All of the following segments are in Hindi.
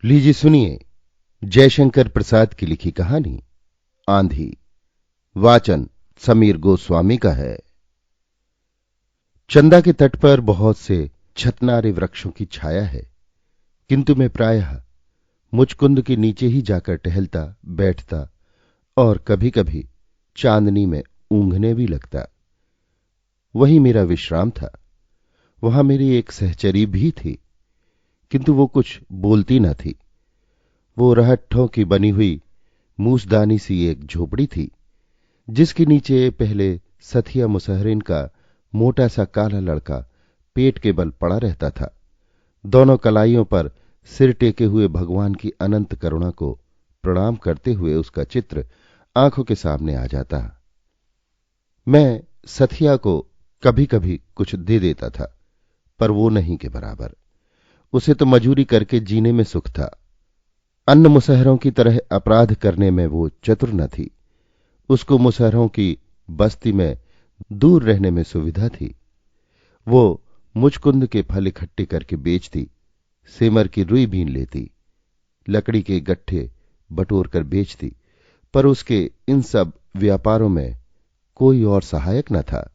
लीजिए सुनिए जयशंकर प्रसाद की लिखी कहानी आंधी। वाचन समीर गोस्वामी का है। चंदा के तट पर बहुत से छतनारे वृक्षों की छाया है, किंतु मैं प्रायः मुचकुंद के नीचे ही जाकर टहलता बैठता और कभी कभी चांदनी में ऊँघने भी लगता। वही मेरा विश्राम था। वहां मेरी एक सहचरी भी थी, किंतु वो कुछ बोलती न थी। वो रहट्ठों की बनी हुई मूसदानी सी एक झोपड़ी थी, जिसके नीचे पहले सथिया मुसहरिन का मोटा सा काला लड़का पेट के बल पड़ा रहता था। दोनों कलाइयों पर सिर टेके हुए भगवान की अनंत करुणा को प्रणाम करते हुए उसका चित्र आंखों के सामने आ जाता। मैं सथिया को कभी कभी कुछ दे देता था, पर वो नहीं के बराबर। उसे तो मजूरी करके जीने में सुख था। अन्य मुसहरों की तरह अपराध करने में वो चतुर न थी। उसको मुसहरों की बस्ती में दूर रहने में सुविधा थी। वो मुचकुंद के फल इकट्ठे करके बेचती, सेमर की रुई बीन लेती, लकड़ी के गट्ठे बटोर कर बेचती, पर उसके इन सब व्यापारों में कोई और सहायक न था।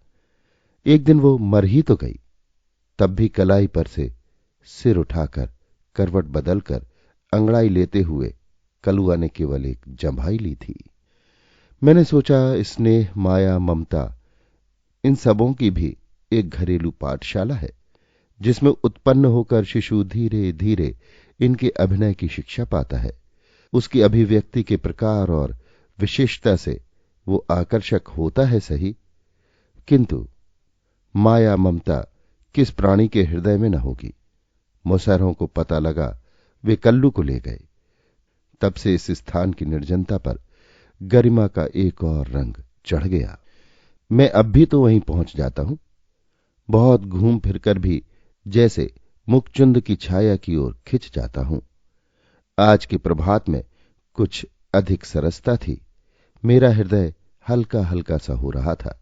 एक दिन वो मर ही तो गई, तब भी कलाई पर से सिर उठाकर करवट बदलकर अंगड़ाई लेते हुए कलुआ ने केवल एक जम्भाई ली थी। मैंने सोचा स्नेह माया ममता इन सबों की भी एक घरेलू पाठशाला है, जिसमें उत्पन्न होकर शिशु धीरे धीरे इनके अभिनय की शिक्षा पाता है। उसकी अभिव्यक्ति के प्रकार और विशेषता से वो आकर्षक होता है सही, किंतु माया ममता किस प्राणी के हृदय में न होगी। मुसहरों को पता लगा, वे कल्लू को ले गए। तब से इस स्थान की निर्जनता पर गरिमा का एक और रंग चढ़ गया। मैं अब भी तो वहीं पहुंच जाता हूं, बहुत घूम फिरकर भी जैसे मुखचुंद की छाया की ओर खिंच जाता हूं। आज के प्रभात में कुछ अधिक सरसता थी। मेरा हृदय हल्का हल्का सा हो रहा था।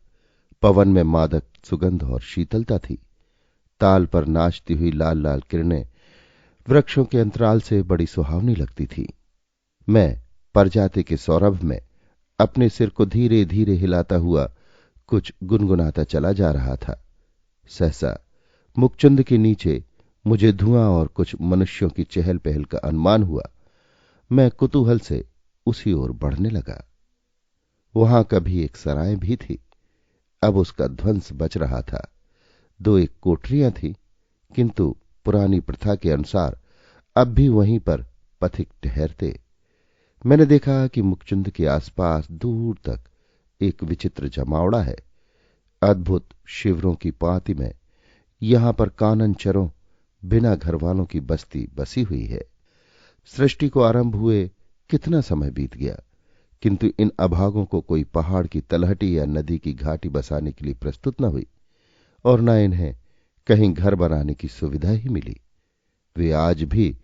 पवन में मादक सुगंध और शीतलता थी। ताल पर नाचती हुई लाल लाल किरणें वृक्षों के अंतराल से बड़ी सुहावनी लगती थी। मैं परजाते के सौरभ में अपने सिर को धीरे धीरे हिलाता हुआ कुछ गुनगुनाता चला जा रहा था। सहसा मुखचुंद के नीचे मुझे धुआं और कुछ मनुष्यों की चहल पहल का अनुमान हुआ। मैं कुतूहल से उसी ओर बढ़ने लगा। वहां कभी एक सराय भी थी, अब उसका ध्वंस बच रहा था। दो एक कोठरियां थी, किंतु पुरानी प्रथा के अनुसार अब भी वहीं पर पथिक ठहरते। मैंने देखा कि मुखचुंद के आसपास दूर तक एक विचित्र जमावड़ा है। अद्भुत शिविरों की पांति में यहां पर काननचरों बिना घर वालों की बस्ती बसी हुई है। सृष्टि को आरंभ हुए कितना समय बीत गया, किंतु इन अभागों को कोई पहाड़ की तलहटी या नदी की घाटी बसाने के लिए प्रस्तुत न हुई, और न इन्हें कहीं घर बनाने की सुविधा ही मिली। वे आज भी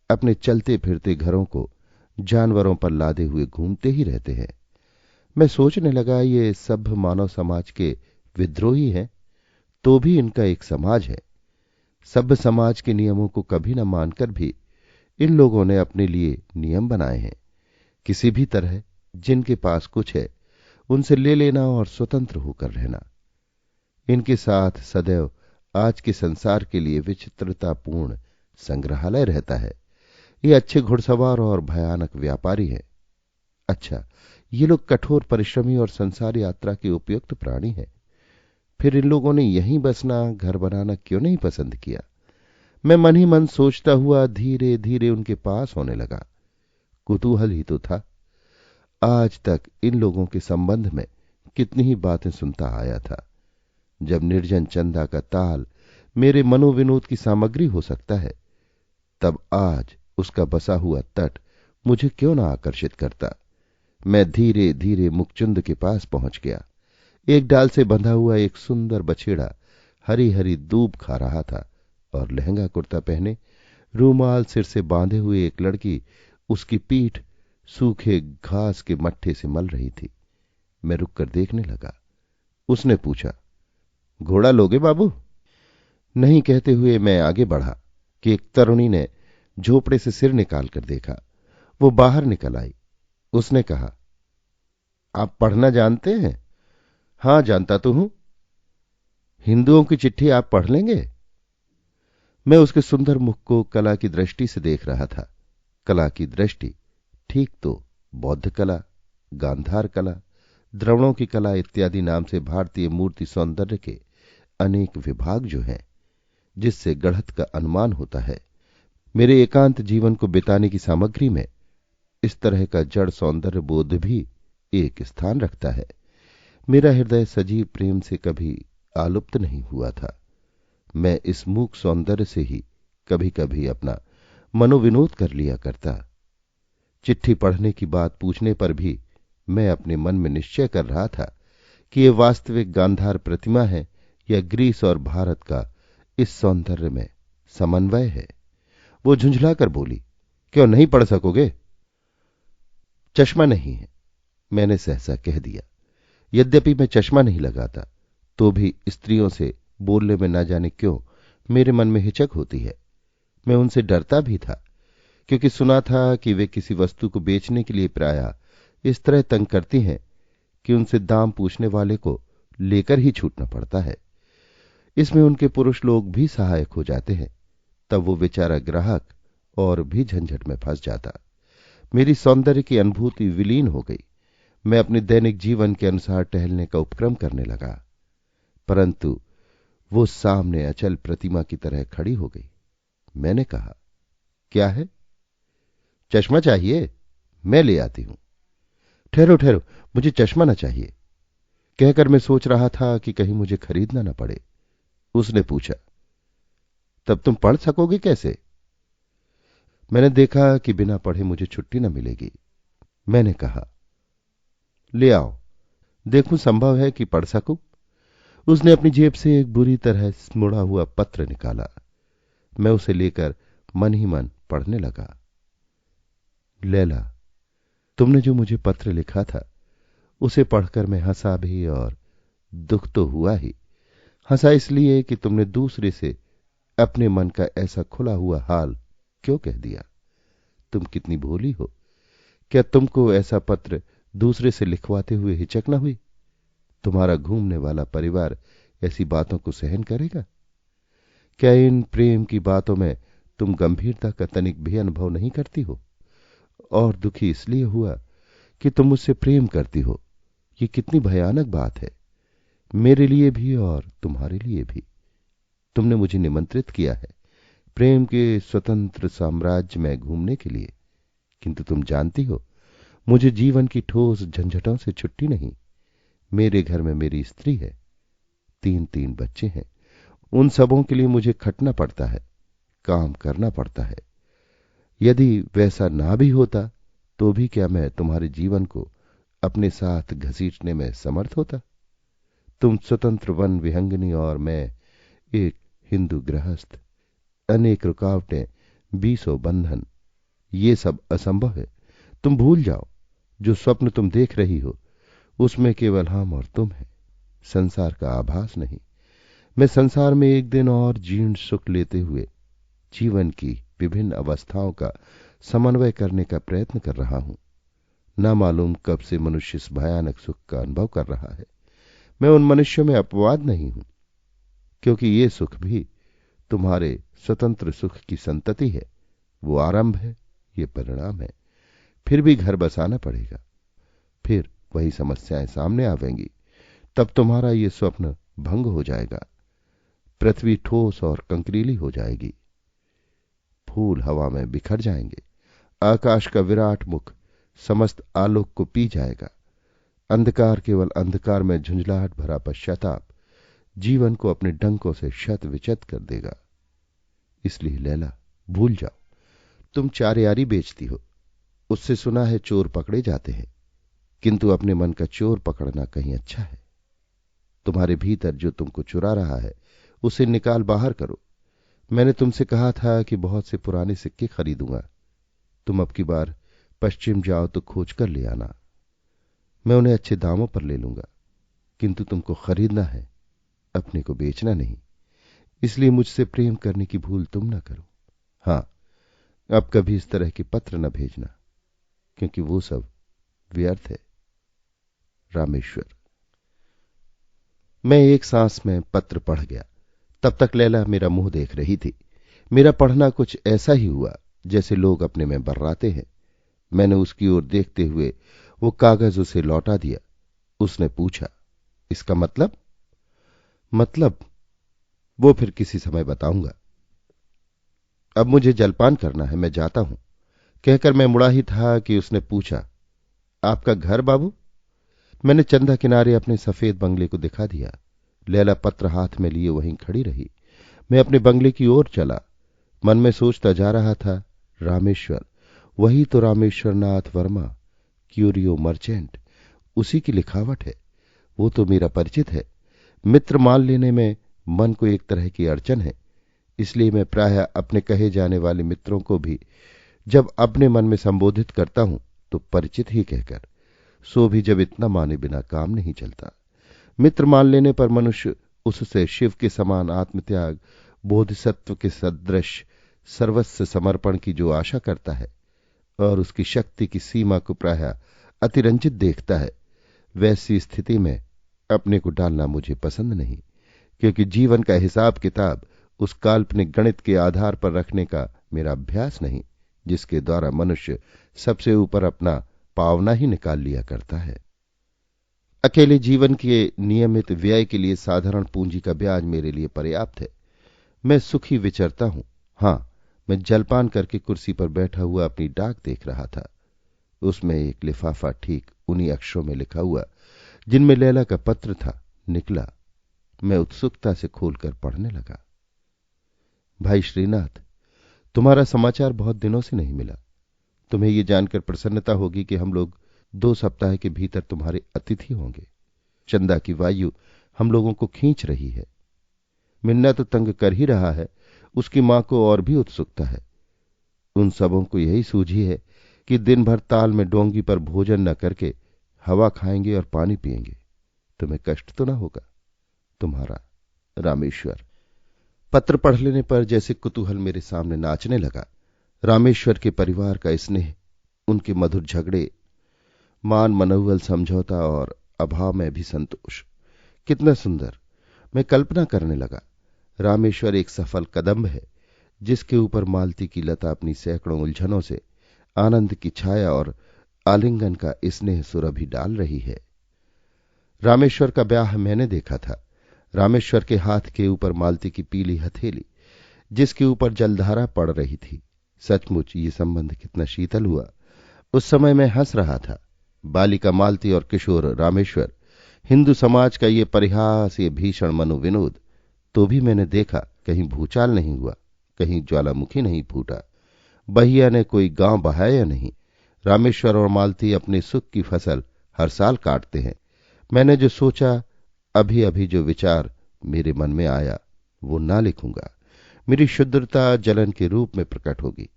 अपने चलते फिरते घरों को जानवरों पर लादे हुए घूमते ही रहते हैं। मैं सोचने लगा, ये सभ्य मानव समाज के विद्रोही हैं, तो भी इनका एक समाज है। सभ्य समाज के नियमों को कभी न मानकर भी इन लोगों ने अपने लिए नियम बनाए हैं। किसी भी तरह जिनके पास कुछ है उनसे ले लेना और स्वतंत्र होकर रहना। इनके साथ सदैव आज के संसार के लिए विचित्रतापूर्ण संग्रहालय रहता है। ये अच्छे घुड़सवार और भयानक व्यापारी हैं। अच्छा, ये लोग कठोर परिश्रमी और संसार यात्रा के उपयुक्त प्राणी हैं। फिर इन लोगों ने यहीं बसना, घर बनाना क्यों नहीं पसंद किया? मैं मन ही मन सोचता हुआ धीरे धीरे उनके पास होने लगा। कुतूहल ही तो था। आज तक इन लोगों के संबंध में कितनी ही बातें सुनता आया था। जब निर्जन चंदा का ताल मेरे मनोविनोद की सामग्री हो सकता है, तब आज उसका बसा हुआ तट मुझे क्यों न आकर्षित करता। मैं धीरे धीरे मुखचुंद के पास पहुंच गया। एक डाल से बंधा हुआ एक सुंदर बछेड़ा हरी हरी दूब खा रहा था, और लहंगा कुर्ता पहने रूमाल सिर से बांधे हुए एक लड़की उसकी पीठ सूखे घास के मट्ठे से मल रही थी। मैं रुककर देखने लगा। उसने पूछा, घोड़ा लोगे बाबू? नहीं कहते हुए मैं आगे बढ़ा कि एक तरुणी ने झोपड़े से सिर निकाल कर देखा। वो बाहर निकल आई। उसने कहा, आप पढ़ना जानते हैं? हां, जानता तो हूं। हिंदुओं की चिट्ठी आप पढ़ लेंगे? मैं उसके सुंदर मुख को कला की दृष्टि से देख रहा था। कला की दृष्टि, ठीक तो बौद्ध कला, गांधार कला, द्रवणों की कला इत्यादि नाम से भारतीय मूर्ति सौंदर्य के अनेक विभाग जो हैं, जिससे गढ़त का अनुमान होता है, मेरे एकांत जीवन को बिताने की सामग्री में इस तरह का जड़ सौंदर्य बोध भी एक स्थान रखता है। मेरा हृदय सजीव प्रेम से कभी आलुप्त नहीं हुआ था। मैं इस मूक सौंदर्य से ही कभी कभी अपना मनोविनोद कर लिया करता। चिट्ठी पढ़ने की बात पूछने पर भी मैं अपने मन में निश्चय कर रहा था कि यह वास्तविक गांधार प्रतिमा है या ग्रीस और भारत का इस सौंदर्य में समन्वय है। वो झुंझलाकर बोली, क्यों नहीं पढ़ सकोगे? चश्मा नहीं है, मैंने सहसा कह दिया। यद्यपि मैं चश्मा नहीं लगाता, तो भी स्त्रियों से बोलने में न जाने क्यों मेरे मन में हिचक होती है। मैं उनसे डरता भी था, क्योंकि सुना था कि वे किसी वस्तु को बेचने के लिए प्रायः इस तरह तंग करती हैं कि उनसे दाम पूछने वाले को लेकर ही छूटना पड़ता है। इसमें उनके पुरुष लोग भी सहायक हो जाते हैं। तब वो बेचारा ग्राहक और भी झंझट में फंस जाता। मेरी सौंदर्य की अनुभूति विलीन हो गई। मैं अपने दैनिक जीवन के अनुसार टहलने का उपक्रम करने लगा, परंतु वो सामने अचल प्रतिमा की तरह खड़ी हो गई। मैंने कहा, क्या है? चश्मा चाहिए? मैं ले आती हूं। ठहरो ठहरो, मुझे चश्मा न चाहिए, कहकर मैं सोच रहा था कि कहीं मुझे खरीदना न पड़े। उसने पूछा, तब तुम पढ़ सकोगे कैसे? मैंने देखा कि बिना पढ़े मुझे छुट्टी न मिलेगी। मैंने कहा, ले आओ, देखूं संभव है कि पढ़ सकूं। उसने अपनी जेब से एक बुरी तरह मुड़ा हुआ पत्र निकाला। मैं उसे लेकर मन ही मन पढ़ने लगा। लैला, तुमने जो मुझे पत्र लिखा था, उसे पढ़कर मैं हंसा भी और दुख तो हुआ ही। हंसा इसलिए कि तुमने दूसरे से अपने मन का ऐसा खुला हुआ हाल क्यों कह दिया। तुम कितनी भोली हो। क्या तुमको ऐसा पत्र दूसरे से लिखवाते हुए हिचक न हुई? तुम्हारा घूमने वाला परिवार ऐसी बातों को सहन करेगा? क्या इन प्रेम की बातों में तुम गंभीरता का तनिक भी अनुभव नहीं करती हो? और दुखी इसलिए हुआ कि तुम मुझसे प्रेम करती हो। ये कितनी भयानक बात है, मेरे लिए भी और तुम्हारे लिए भी। तुमने मुझे निमंत्रित किया है प्रेम के स्वतंत्र साम्राज्य में घूमने के लिए, किंतु तुम जानती हो, मुझे जीवन की ठोस झंझटों से छुट्टी नहीं। मेरे घर में मेरी स्त्री है, 3 बच्चे हैं। उन सबों के लिए मुझे खटना पड़ता है, काम करना पड़ता है। यदि वैसा ना भी होता तो भी क्या मैं तुम्हारे जीवन को अपने साथ घसीटने में समर्थ होता? तुम स्वतंत्र वन विहंगिनी और मैं एक हिंदू गृहस्थ। अनेक रुकावटें, 20 बंधन, ये सब असंभव है। तुम भूल जाओ, जो स्वप्न तुम देख रही हो उसमें केवल हम और तुम हैं, संसार का आभास नहीं। मैं संसार में एक दिन और जीर्ण सुख लेते हुए जीवन की विभिन्न अवस्थाओं का समन्वय करने का प्रयत्न कर रहा हूं। ना मालूम कब से मनुष्य इस भयानक सुख का अनुभव कर रहा है। मैं उन मनुष्यों में अपवाद नहीं हूं, क्योंकि ये सुख भी तुम्हारे स्वतंत्र सुख की संतति है। वो आरंभ है, ये परिणाम है। फिर भी घर बसाना पड़ेगा, फिर वही समस्याएं सामने आवेंगी। तब तुम्हारा ये स्वप्न भंग हो जाएगा, पृथ्वी ठोस और कंकरीली हो जाएगी, फूल हवा में बिखर जाएंगे, आकाश का विराट मुख समस्त आलोक को पी जाएगा, अंधकार केवल अंधकार में झुंझलाहट भरा पश्चाताप जीवन को अपने डंकों से शत विचत कर देगा। इसलिए लैला, भूल जाओ। तुम चारयारी बेचती हो, उससे सुना है चोर पकड़े जाते हैं, किंतु अपने मन का चोर पकड़ना कहीं अच्छा है। तुम्हारे भीतर जो तुमको चुरा रहा है उसे निकाल बाहर करो। मैंने तुमसे कहा था कि बहुत से पुराने सिक्के खरीदूंगा। तुम अब की बार पश्चिम जाओ तो खोज कर ले आना। मैं उन्हें अच्छे दामों पर ले लूंगा, किंतु तुमको खरीदना है, अपने को बेचना नहीं। इसलिए मुझसे प्रेम करने की भूल तुम न करो। हां, अब कभी इस तरह के पत्र न भेजना, क्योंकि वो सब व्यर्थ है। रामेश्वर। मैं एक सांस में पत्र पढ़ गया। तब तक लैला मेरा मुंह देख रही थी। मेरा पढ़ना कुछ ऐसा ही हुआ जैसे लोग अपने में बर्राते हैं। मैंने उसकी ओर देखते हुए वो कागज उसे लौटा दिया। उसने पूछा, इसका मतलब? मतलब वो फिर किसी समय बताऊंगा। अब मुझे जलपान करना है, मैं जाता हूं, कहकर मैं मुड़ा ही था कि उसने पूछा, आपका घर बाबू? मैंने चंदा किनारे अपने सफेद बंगले को दिखा दिया। लैला पत्र हाथ में लिए वहीं खड़ी रही। मैं अपने बंगले की ओर चला। मन में सोचता जा रहा था, रामेश्वर, वही तो रामेश्वर नाथ वर्मा, क्यूरियो मर्चेंट, उसी की लिखावट है। वो तो मेरा परिचित है। मित्र मान लेने में मन को एक तरह की अड़चन है। इसलिए मैं प्रायः अपने कहे जाने वाले मित्रों को भी जब अपने मन में संबोधित करता हूं तो परिचित ही कहकर, सो भी जब इतना माने बिना काम नहीं चलता। मित्र मान लेने पर मनुष्य उससे शिव के समान आत्मत्याग, बोधिसत्व के सदृश सर्वस्व समर्पण की जो आशा करता है और उसकी शक्ति की सीमा को प्रायः अतिरंजित देखता है, वैसी स्थिति में अपने को डालना मुझे पसंद नहीं, क्योंकि जीवन का हिसाब किताब उस काल्पनिक गणित के आधार पर रखने का मेरा अभ्यास नहीं जिसके द्वारा मनुष्य सबसे ऊपर अपना पावना ही निकाल लिया करता है। अकेले जीवन के नियमित व्यय के लिए साधारण पूंजी का ब्याज मेरे लिए पर्याप्त है। मैं सुखी विचरता हूं। हां, मैं जलपान करके कुर्सी पर बैठा हुआ अपनी डाक देख रहा था। उसमें एक लिफाफा ठीक उन्हीं अक्षरों में लिखा हुआ जिनमें लैला का पत्र था निकला। मैं उत्सुकता से खोलकर पढ़ने लगा। भाई श्रीनाथ, तुम्हारा समाचार बहुत दिनों से नहीं मिला। तुम्हें यह जानकर प्रसन्नता होगी कि हम लोग 2 सप्ताह के भीतर तुम्हारे अतिथि होंगे। चंदा की वायु हम लोगों को खींच रही है। मिन्ना तो तंग कर ही रहा है, उसकी मां को और भी उत्सुकता है। उन सबों को यही सूझी है कि दिन भर ताल में डोंगी पर भोजन न करके हवा खाएंगे और पानी पिएंगे। तुम्हें कष्ट तो न होगा। तुम्हारा रामेश्वर। पत्र पढ़ लेने पर जैसे कुतूहल मेरे सामने नाचने लगा। रामेश्वर के परिवार का स्नेह, उनके मधुर झगड़े, मान मनोवल समझौता और अभाव में भी संतोष, कितना सुंदर। मैं कल्पना करने लगा, रामेश्वर एक सफल कदम्ब है जिसके ऊपर मालती की लता अपनी सैकड़ों उलझनों से आनंद की छाया और आलिंगन का स्नेह सुरभि डाल रही है। रामेश्वर का ब्याह मैंने देखा था। रामेश्वर के हाथ के ऊपर मालती की पीली हथेली, जिसके ऊपर जलधारा पड़ रही थी। सचमुच ये संबंध कितना शीतल हुआ। उस समय मैं हंस रहा था। बालिका मालती और किशोर रामेश्वर, हिंदू समाज का ये परिहास, ये भीषण मनोविनोद। तो भी मैंने देखा, कहीं भूचाल नहीं हुआ, कहीं ज्वालामुखी नहीं फूटा, बहिया ने कोई गांव बहाया नहीं। रामेश्वर और मालती अपने सुख की फसल हर साल काटते हैं। मैंने जो सोचा, अभी अभी जो विचार मेरे मन में आया, वो ना लिखूंगा। मेरी शुद्धता जलन के रूप में प्रकट होगी।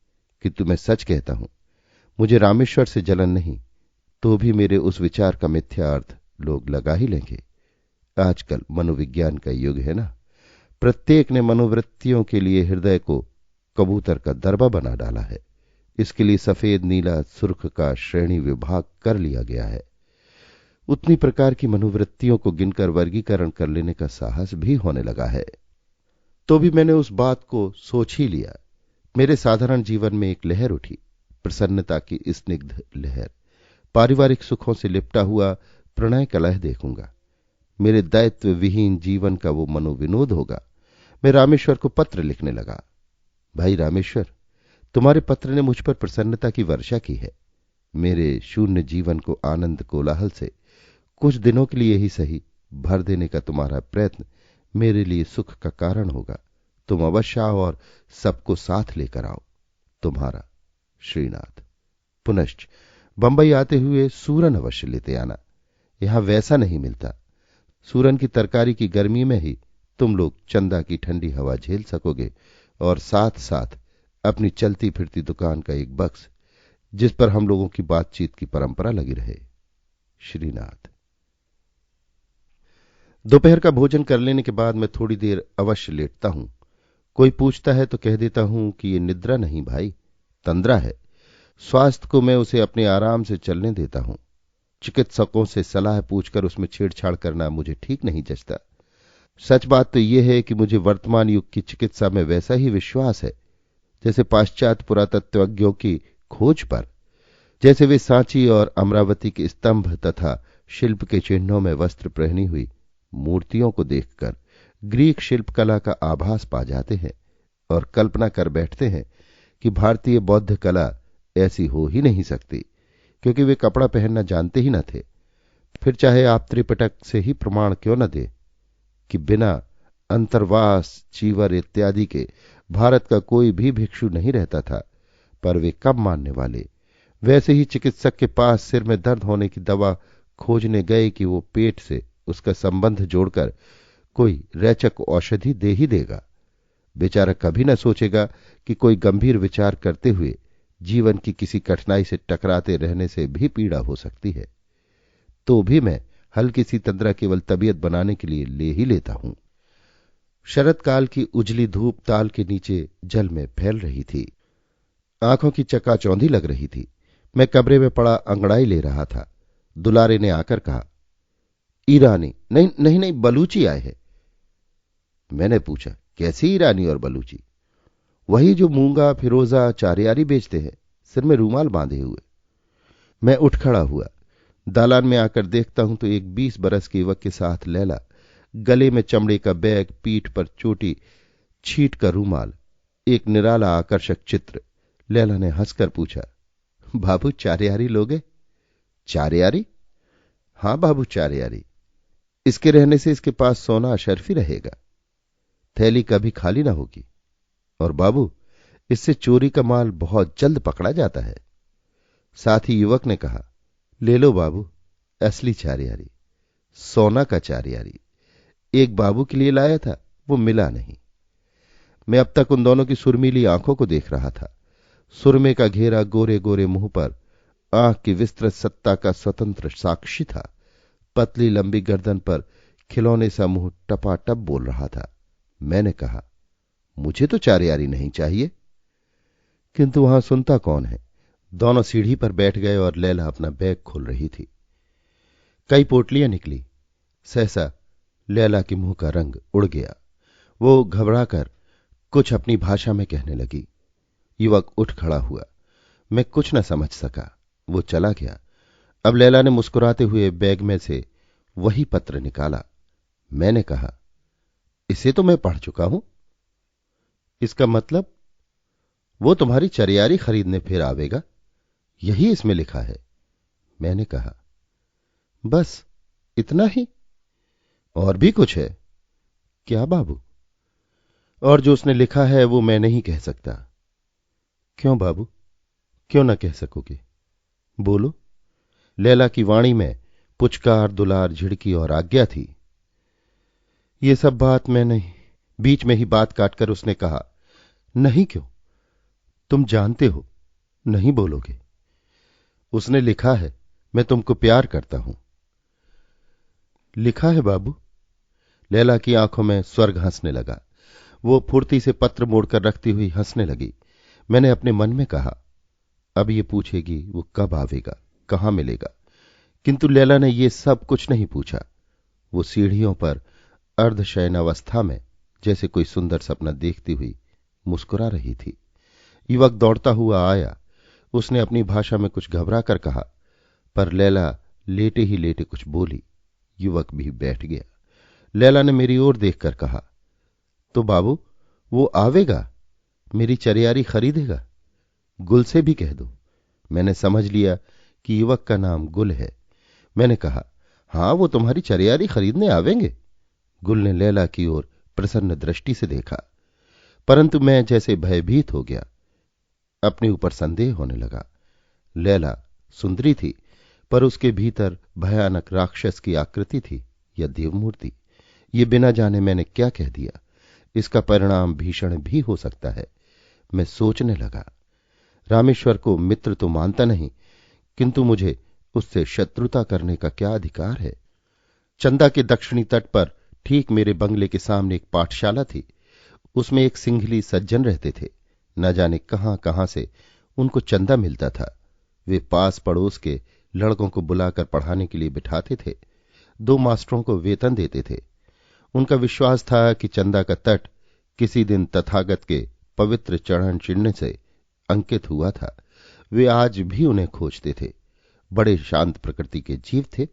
किंतु मैं सच कहता हूं, मुझे रामेश्वर से जलन नहीं, तो भी मेरे उस विचार का मिथ्या अर्थ लोग लगा ही लेंगे। आजकल मनोविज्ञान का युग है ना। प्रत्येक ने मनोवृत्तियों के लिए हृदय को कबूतर का दरबा बना डाला है। इसके लिए सफेद, नीला, सुर्ख का श्रेणी विभाग कर लिया गया है। उतनी प्रकार की मनोवृत्तियों को गिनकर वर्गीकरण कर लेने का साहस भी होने लगा है। तो भी मैंने उस बात को सोच ही लिया। मेरे साधारण जीवन में एक लहर उठी, प्रसन्नता की स्निग्ध लहर। पारिवारिक सुखों से लिपटा हुआ प्रणय कलह देखूंगा। मेरे दायित्व विहीन जीवन का वो मनोविनोद होगा। मैं रामेश्वर को पत्र लिखने लगा। भाई रामेश्वर, तुम्हारे पत्र ने मुझ पर प्रसन्नता की वर्षा की है। मेरे शून्य जीवन को आनंद कोलाहल से कुछ दिनों के लिए ही सही भर देने का तुम्हारा प्रयत्न मेरे लिए सुख का कारण होगा। तुम अवश्य आओ और सबको साथ लेकर आओ। तुम्हारा श्रीनाथ। पुनश्च बंबई आते हुए सूरन अवश्य लेते आना। यहां वैसा नहीं मिलता। सूरन की तरकारी की गर्मी में ही तुम लोग चंदा की ठंडी हवा झेल सकोगे और साथ साथ अपनी चलती फिरती दुकान का एक बक्स, जिस पर हम लोगों की बातचीत की परंपरा लगी रहे। श्रीनाथ। दोपहर का भोजन कर लेने के बाद मैं थोड़ी देर अवश्य लेटता हूं। कोई पूछता है तो कह देता हूं कि ये निद्रा नहीं भाई, तंद्रा है। स्वास्थ्य को मैं उसे अपने आराम से चलने देता हूं। चिकित्सकों से सलाह पूछकर उसमें छेड़छाड़ करना मुझे ठीक नहीं जचता। सच बात तो यह है कि मुझे वर्तमान युग की चिकित्सा में वैसा ही विश्वास है जैसे पाश्चात्य पुरातत्वज्ञों की खोज पर। जैसे वे सांची और अमरावती के स्तंभ तथा शिल्प के चिन्हों में वस्त्र पहनी हुई मूर्तियों को देखकर ग्रीक शिल्पकला का आभास पा जाते हैं और कल्पना कर बैठते हैं कि भारतीय बौद्ध कला ऐसी हो ही नहीं सकती, क्योंकि वे कपड़ा पहनना जानते ही न थे। फिर चाहे आप त्रिपिटक से ही प्रमाण क्यों न दे कि बिना अंतर्वास चीवर इत्यादि के भारत का कोई भी भिक्षु नहीं रहता था, पर वे कब मानने वाले। वैसे ही चिकित्सक के पास सिर में दर्द होने की दवा खोजने गए कि वो पेट से उसका संबंध जोड़कर कोई रैचक औषधि दे ही देगा। बेचारा कभी न सोचेगा कि कोई गंभीर विचार करते हुए जीवन की किसी कठिनाई से टकराते रहने से भी पीड़ा हो सकती है। तो भी मैं हल्की सी तंद्रा केवल तबीयत बनाने के लिए ले ही लेता हूं। शरद काल की उजली धूप ताल के नीचे जल में फैल रही थी। आंखों की चकाचौंधी लग रही थी। मैं कमरे में पड़ा अंगड़ाई ले रहा था। दुलारे ने आकर कहा, ईरानी नहीं नहीं नहीं, बलूची आए हैं। मैंने पूछा, कैसी ईरानी और बलूची? वही जो मूंगा फिरोजा चारियारी बेचते हैं, सिर में रूमाल बांधे हुए। मैं उठ खड़ा हुआ। दालान में आकर देखता हूं तो एक 20 बरस के युवक के साथ लैला, गले में चमड़े का बैग, पीठ पर चोटी, छीट का रूमाल, एक निराला आकर्षक चित्र। लैला ने हंसकर पूछा, बाबू चारियारी लोगे? चारियारी? हां बाबू चारियारी। इसके रहने से इसके पास सोना अशर्फी रहेगा, थैली कभी खाली ना होगी, और बाबू इससे चोरी का माल बहुत जल्द पकड़ा जाता है। साथ ही युवक ने कहा, ले लो बाबू, असली चारियारी, सोना का चारियारी। एक बाबू के लिए लाया था, वो मिला नहीं। मैं अब तक उन दोनों की सुरमीली आंखों को देख रहा था। सुरमे का घेरा गोरे गोरे मुंह पर आंख की विस्तृत सत्ता का स्वतंत्र साक्षी था। पतली लंबी गर्दन पर खिलौने सा मुंह टपाटप बोल रहा था। मैंने कहा, मुझे तो चारियारी नहीं चाहिए। किंतु वहां सुनता कौन है। दोनों सीढ़ी पर बैठ गए और लैला अपना बैग खोल रही थी। कई पोटलियां निकली। सहसा लैला के मुंह का रंग उड़ गया। वो घबराकर कुछ अपनी भाषा में कहने लगी। युवक उठ खड़ा हुआ। मैं कुछ न समझ सका। वो चला गया। अब लैला ने मुस्कुराते हुए बैग में से वही पत्र निकाला। मैंने कहा, इसे तो मैं पढ़ चुका हूं। इसका मतलब? वो तुम्हारी चरियारी खरीदने फिर आवेगा, यही इसमें लिखा है। मैंने कहा, बस इतना ही? और भी कुछ है? क्या बाबू? और जो उसने लिखा है वो मैं नहीं कह सकता। क्यों बाबू, क्यों ना कह सकोगे? बोलो। लैला की वाणी में पुचकार, दुलार, झिड़की और आज्ञा थी। ये सब बात मैं नहीं। बीच में ही बात काटकर उसने कहा, नहीं क्यों? तुम जानते हो नहीं बोलोगे। उसने लिखा है, मैं तुमको प्यार करता हूं। लिखा है बाबू? लैला की आंखों में स्वर्ग हंसने लगा। वो फुर्ती से पत्र मोड़कर रखती हुई हंसने लगी। मैंने अपने मन में कहा, अब ये पूछेगी वो कब आवेगा, कहां मिलेगा। किंतु लैला ने ये सब कुछ नहीं पूछा। वो सीढ़ियों पर अर्धशयनावस्था में जैसे कोई सुंदर सपना देखती हुई मुस्कुरा रही थी। युवक दौड़ता हुआ आया। उसने अपनी भाषा में कुछ घबरा कर कहा, पर लैला लेटे ही लेटे कुछ बोली। युवक भी बैठ गया। लैला ने मेरी ओर देखकर कहा, तो बाबू वो आवेगा, मेरी चरियारी खरीदेगा? गुल से भी कह दो। मैंने समझ लिया कि युवक का नाम गुल है। मैंने कहा, हां वो तुम्हारी चरियारी खरीदने आवेंगे। गुल ने लैला की ओर प्रसन्न दृष्टि से देखा, परंतु मैं जैसे भयभीत हो गया। अपने ऊपर संदेह होने लगा। लैला सुंदरी थी, पर उसके भीतर भयानक राक्षस की आकृति थी या देवमूर्ति। ये बिना जाने मैंने क्या कह दिया। इसका परिणाम भीषण भी हो सकता है। मैं सोचने लगा, रामेश्वर को मित्र तो मानता नहीं, किंतु मुझे उससे शत्रुता करने का क्या अधिकार है। चंदा के दक्षिणी तट पर ठीक मेरे बंगले के सामने एक पाठशाला थी। उसमें एक सिंघली सज्जन रहते थे। न जाने कहां कहां से उनको चंदा मिलता था। वे पास पड़ोस के लड़कों को बुलाकर पढ़ाने के लिए बिठाते थे। 2 मास्टरों को वेतन देते थे। उनका विश्वास था कि चंदा का तट किसी दिन तथागत के पवित्र चरण चिन्ह से अंकित हुआ था। वे आज भी उन्हें खोजते थे। बड़े शांत प्रकृति के जीव थे।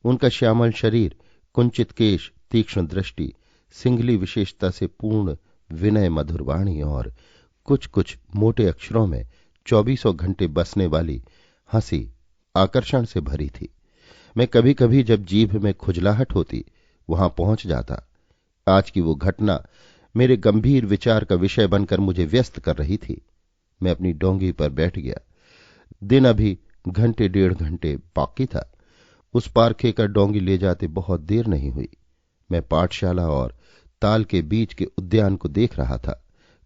उनका श्यामल शरीर, कुंचित केश, तीक्ष्ण दृष्टि, सिंगली विशेषता से पूर्ण विनय, मधुर वाणी और कुछ कुछ मोटे अक्षरों में 24 घंटे बसने वाली हंसी आकर्षण से भरी थी। मैं कभी कभी जब जीभ में खुजलाहट होती वहां पहुंच जाता। आज की वो घटना मेरे गंभीर विचार का विषय बनकर मुझे व्यस्त कर रही थी। मैं अपनी डोंगी पर बैठ गया। दिन अभी घंटे 1.5 घंटे बाकी था। उस पार खेकर डोंगी ले जाते बहुत देर नहीं हुई। मैं पाठशाला और ताल के बीच के उद्यान को देख रहा था,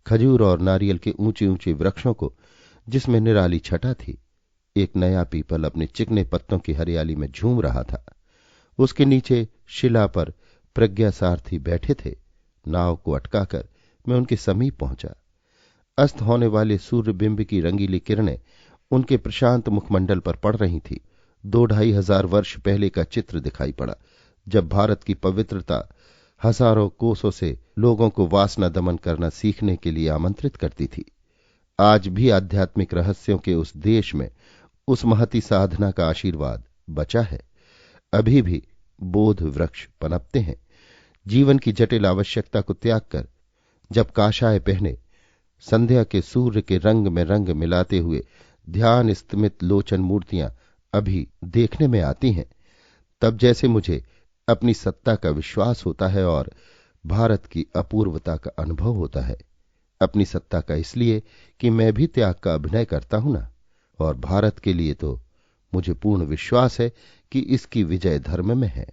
खजूर और नारियल के ऊंचे ऊंचे वृक्षों को जिसमें निराली छटा थी। एक नया पीपल अपने चिकने पत्तों की हरियाली में झूम रहा था। उसके नीचे शिला पर प्रज्ञा सारथी बैठे थे। नाव को अटकाकर मैं उनके समीप पहुंचा। अस्त होने वाले सूर्यबिंब की रंगीली किरणें उनके प्रशांत मुखमंडल पर पड़ रही थी। 2-2.5 हजार वर्ष पहले का चित्र दिखाई पड़ा, जब भारत की पवित्रता हजारों कोसों से लोगों को वासना दमन करना सीखने के लिए आमंत्रित करती थी। आज भी आध्यात्मिक रहस्यों के उस देश में उस महती साधना का आशीर्वाद बचा है। अभी भी बोध वृक्ष पनपते हैं। जीवन की जटिल आवश्यकता को त्याग कर जब काशाय पहने संध्या के सूर्य के रंग में रंग मिलाते हुए ध्यान स्तिमित लोचन मूर्तियां अभी देखने में आती हैं, तब जैसे मुझे अपनी सत्ता का विश्वास होता है और भारत की अपूर्वता का अनुभव होता है। अपनी सत्ता का इसलिए कि मैं भी त्याग का अभिनय करता हूं ना, और भारत के लिए तो मुझे पूर्ण विश्वास है कि इसकी विजय धर्म में है।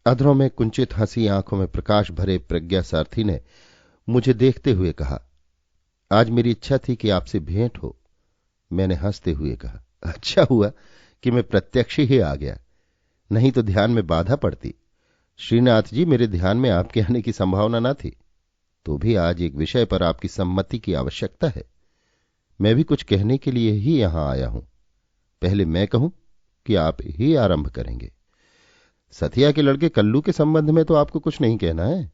अधरों में कुंचित हंसी, आंखों में प्रकाश भरे प्रज्ञा सारथी ने मुझे देखते हुए कहा, आज मेरी इच्छा थी कि आपसे भेंट हो। मैंने हंसते हुए कहा, अच्छा हुआ कि मैं प्रत्यक्ष ही आ गया, नहीं तो ध्यान में बाधा पड़ती। श्रीनाथ जी, मेरे ध्यान में आपके आने की संभावना न थी, तो भी आज एक विषय पर आपकी सम्मति की आवश्यकता है। मैं भी कुछ कहने के लिए ही यहां आया हूं। पहले मैं कहूं कि आप ही आरंभ करेंगे? सतिया के लड़के कल्लू के संबंध में तो आपको कुछ नहीं कहना है।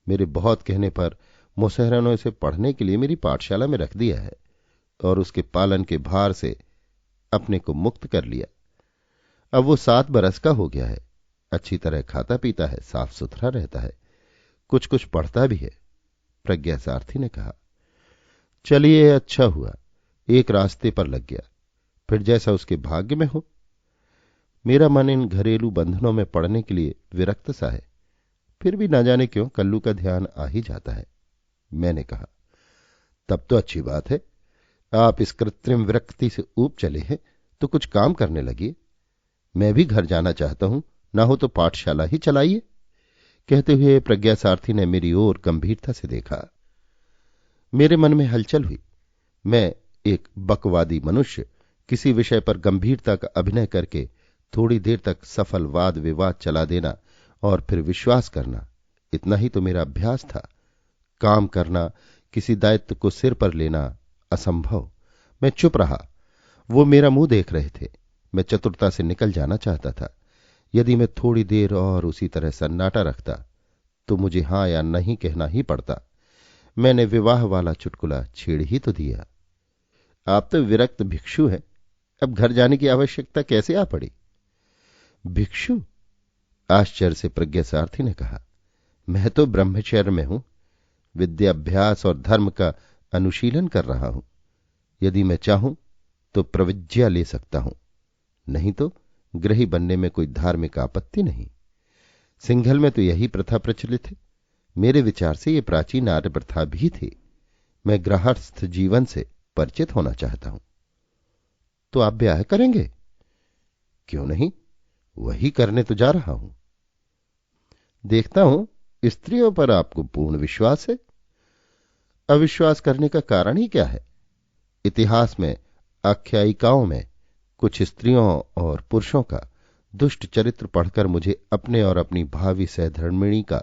मेरे बहुत कहने पर मुसहरा ने इसे पढ़ने के लिए मेरी पाठशाला में रख दिया है और उसके पालन के भार से अपने को मुक्त कर लिया। अब वो 7 बरस का हो गया है। अच्छी तरह खाता पीता है, साफ सुथरा रहता है, कुछ कुछ पढ़ता भी है। प्रज्ञा सारथी ने कहा, चलिए अच्छा हुआ, एक रास्ते पर लग गया, फिर जैसा उसके भाग्य में हो। मेरा मन इन घरेलू बंधनों में पड़ने के लिए विरक्त सा है, फिर भी न जाने क्यों कल्लू का ध्यान आ ही जाता है। मैंने कहा, तब तो अच्छी बात है, आप इस कृत्रिम विरक्ति से ऊब चले हैं तो कुछ काम करने लगिए। मैं भी घर जाना चाहता हूं, ना हो तो पाठशाला ही चलाइए। कहते हुए प्रज्ञा सारथी ने मेरी ओर गंभीरता से देखा। मेरे मन में हलचल हुई। मैं एक बकवादी मनुष्य किसी विषय पर गंभीरता का अभिनय करके थोड़ी देर तक सफल वाद विवाद चला देना और फिर विश्वास करना, इतना ही तो मेरा अभ्यास था। काम करना, किसी दायित्व को सिर पर लेना असंभव। मैं चुप रहा। वो मेरा मुंह देख रहे थे। मैं चतुरता से निकल जाना चाहता था। यदि मैं थोड़ी देर और उसी तरह सन्नाटा रखता तो मुझे हां या नहीं कहना ही पड़ता। मैंने विवाह वाला चुटकुला छेड़ ही तो दिया। आप तो विरक्त भिक्षु हैं, अब घर जाने की आवश्यकता कैसे आ पड़ी? भिक्षु? आश्चर्य से प्रज्ञा सारथी ने कहा, मैं तो ब्रह्मचर्य में हूं, विद्याभ्यास और धर्म का अनुशीलन कर रहा हूं। यदि मैं चाहूं तो प्रविज्ञा ले सकता हूं, नहीं तो गृही बनने में कोई धार्मिक आपत्ति नहीं। सिंघल में तो यही प्रथा प्रचलित है। मेरे विचार से यह प्राचीन आर्य प्रथा भी थी। मैं गृहस्थ जीवन से परिचित होना चाहता हूं। तो आप ब्याह करेंगे? क्यों नहीं, वही करने तो जा रहा हूं। देखता हूं स्त्रियों पर आपको पूर्ण विश्वास है। अविश्वास करने का कारण ही क्या है? इतिहास में, आख्यायिकाओं में कुछ स्त्रियों और पुरुषों का दुष्ट चरित्र पढ़कर मुझे अपने और अपनी भावी सहधर्मिणी का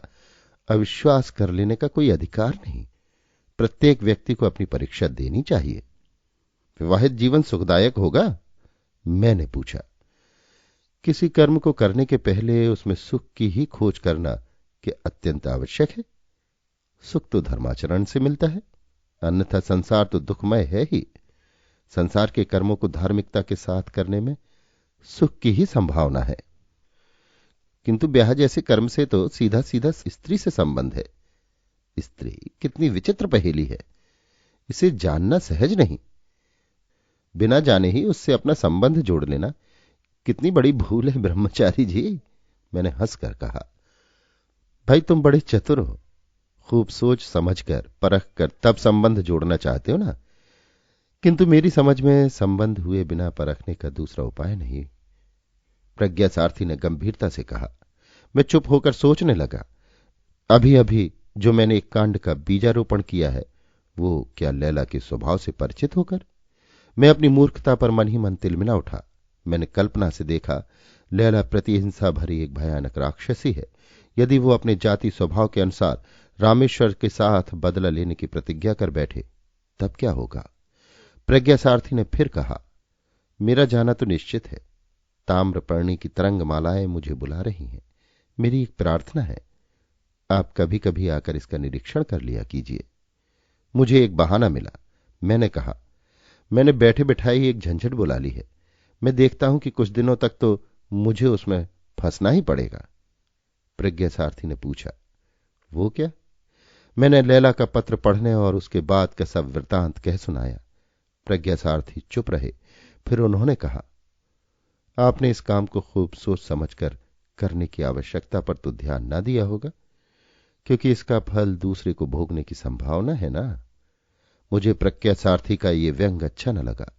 अविश्वास कर लेने का कोई अधिकार नहीं। प्रत्येक व्यक्ति को अपनी परीक्षा देनी चाहिए। विवाहित जीवन सुखदायक होगा? मैंने पूछा। किसी कर्म को करने के पहले उसमें सुख की ही खोज करना क्या अत्यंत आवश्यक है? सुख तो धर्माचरण से मिलता है, अन्यथा संसार तो दुखमय है ही। संसार के कर्मों को धार्मिकता के साथ करने में सुख की ही संभावना है। किंतु ब्याह जैसे कर्म से तो सीधा सीधा स्त्री से संबंध है। स्त्री कितनी विचित्र पहेली है, इसे जानना सहज नहीं। बिना जाने ही उससे अपना संबंध जोड़ लेना कितनी बड़ी भूल है ब्रह्मचारी जी। मैंने हंसकर कहा। भाई तुम बड़े चतुर हो, खूब सोच समझकर परख कर तब संबंध जोड़ना चाहते हो ना। किंतु मेरी समझ में संबंध हुए बिना परखने का दूसरा उपाय नहीं। प्रज्ञा सारथी ने गंभीरता से कहा। मैं चुप होकर सोचने लगा। अभी अभी जो मैंने एक कांड का बीजारोपण किया है, वो क्या लैला के स्वभाव से परिचित होकर? मैं अपनी मूर्खता पर मन ही मन तिलमिला उठा। मैंने कल्पना से देखा, लैला प्रतिहिंसा भरी एक भयानक राक्षसी है। यदि वो अपने जाति स्वभाव के अनुसार रामेश्वर के साथ बदला लेने की प्रतिज्ञा कर बैठे, तब क्या होगा? प्रज्ञा सारथी ने फिर कहा। मेरा जाना तो निश्चित है। ताम्रपर्णी की तरंग मालाएं मुझे बुला रही हैं। मेरी एक प्रार्थना है, आप कभी कभी आकर इसका निरीक्षण कर लिया कीजिए। मुझे एक बहाना मिला। मैंने कहा, मैंने बैठे बिठाई एक झंझट बुला ली है। मैं देखता हूं कि कुछ दिनों तक तो मुझे उसमें फंसना ही पड़ेगा। प्रज्ञा सारथी ने पूछा, वो क्या? मैंने लैला का पत्र पढ़ने और उसके बाद का सब वृतांत कह सुनाया। प्रज्ञा सारथी चुप रहे। फिर उन्होंने कहा, आपने इस काम को खूब सोच समझकर करने की आवश्यकता पर तो ध्यान ना दिया होगा, क्योंकि इसका फल दूसरे को भोगने की संभावना है ना। मुझे प्रज्ञा सारथी का ये व्यंग अच्छा न लगा।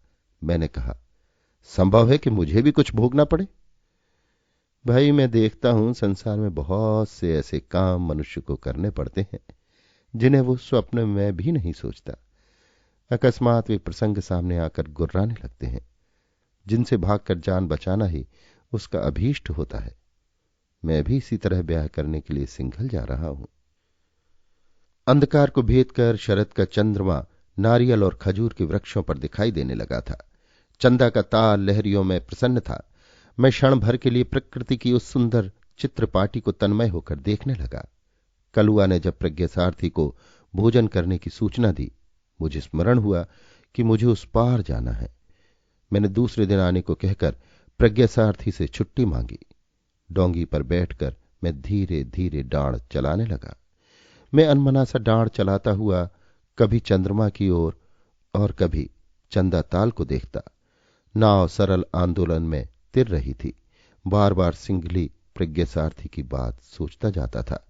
मैंने कहा, संभव है कि मुझे भी कुछ भोगना पड़े? भाई मैं देखता हूं संसार में बहुत से ऐसे काम मनुष्य को करने पड़ते हैं जिन्हें वो स्वप्न में भी नहीं सोचता। अकस्मात वे प्रसंग सामने आकर गुर्राने लगते हैं, जिनसे भागकर जान बचाना ही उसका अभीष्ट होता है। मैं भी इसी तरह ब्याह करने के लिए सिंघल जा रहा हूं। अंधकार को भेद कर शरद का चंद्रमा नारियल और खजूर के वृक्षों पर दिखाई देने लगा था। चंदा का ताल लहरियों में प्रसन्न था। मैं क्षण भर के लिए प्रकृति की उस सुंदर चित्रपाटी को तन्मय होकर देखने लगा। कलुआ ने जब प्रज्ञा सारथी को भोजन करने की सूचना दी, मुझे स्मरण हुआ कि मुझे उस पार जाना है। मैंने दूसरे दिन आने को कहकर प्रज्ञा सारथी से छुट्टी मांगी। डोंगी पर बैठकर मैं धीरे धीरे डांड चलाने लगा। मैं अनमना सा डांड चलाता हुआ कभी चंद्रमा की ओर और कभी चंदा ताल को देखता। नाव सरल आंदोलन में तिर रही थी। बार बार सिंघली प्रज्ञा सारथी की बात सोचता जाता था।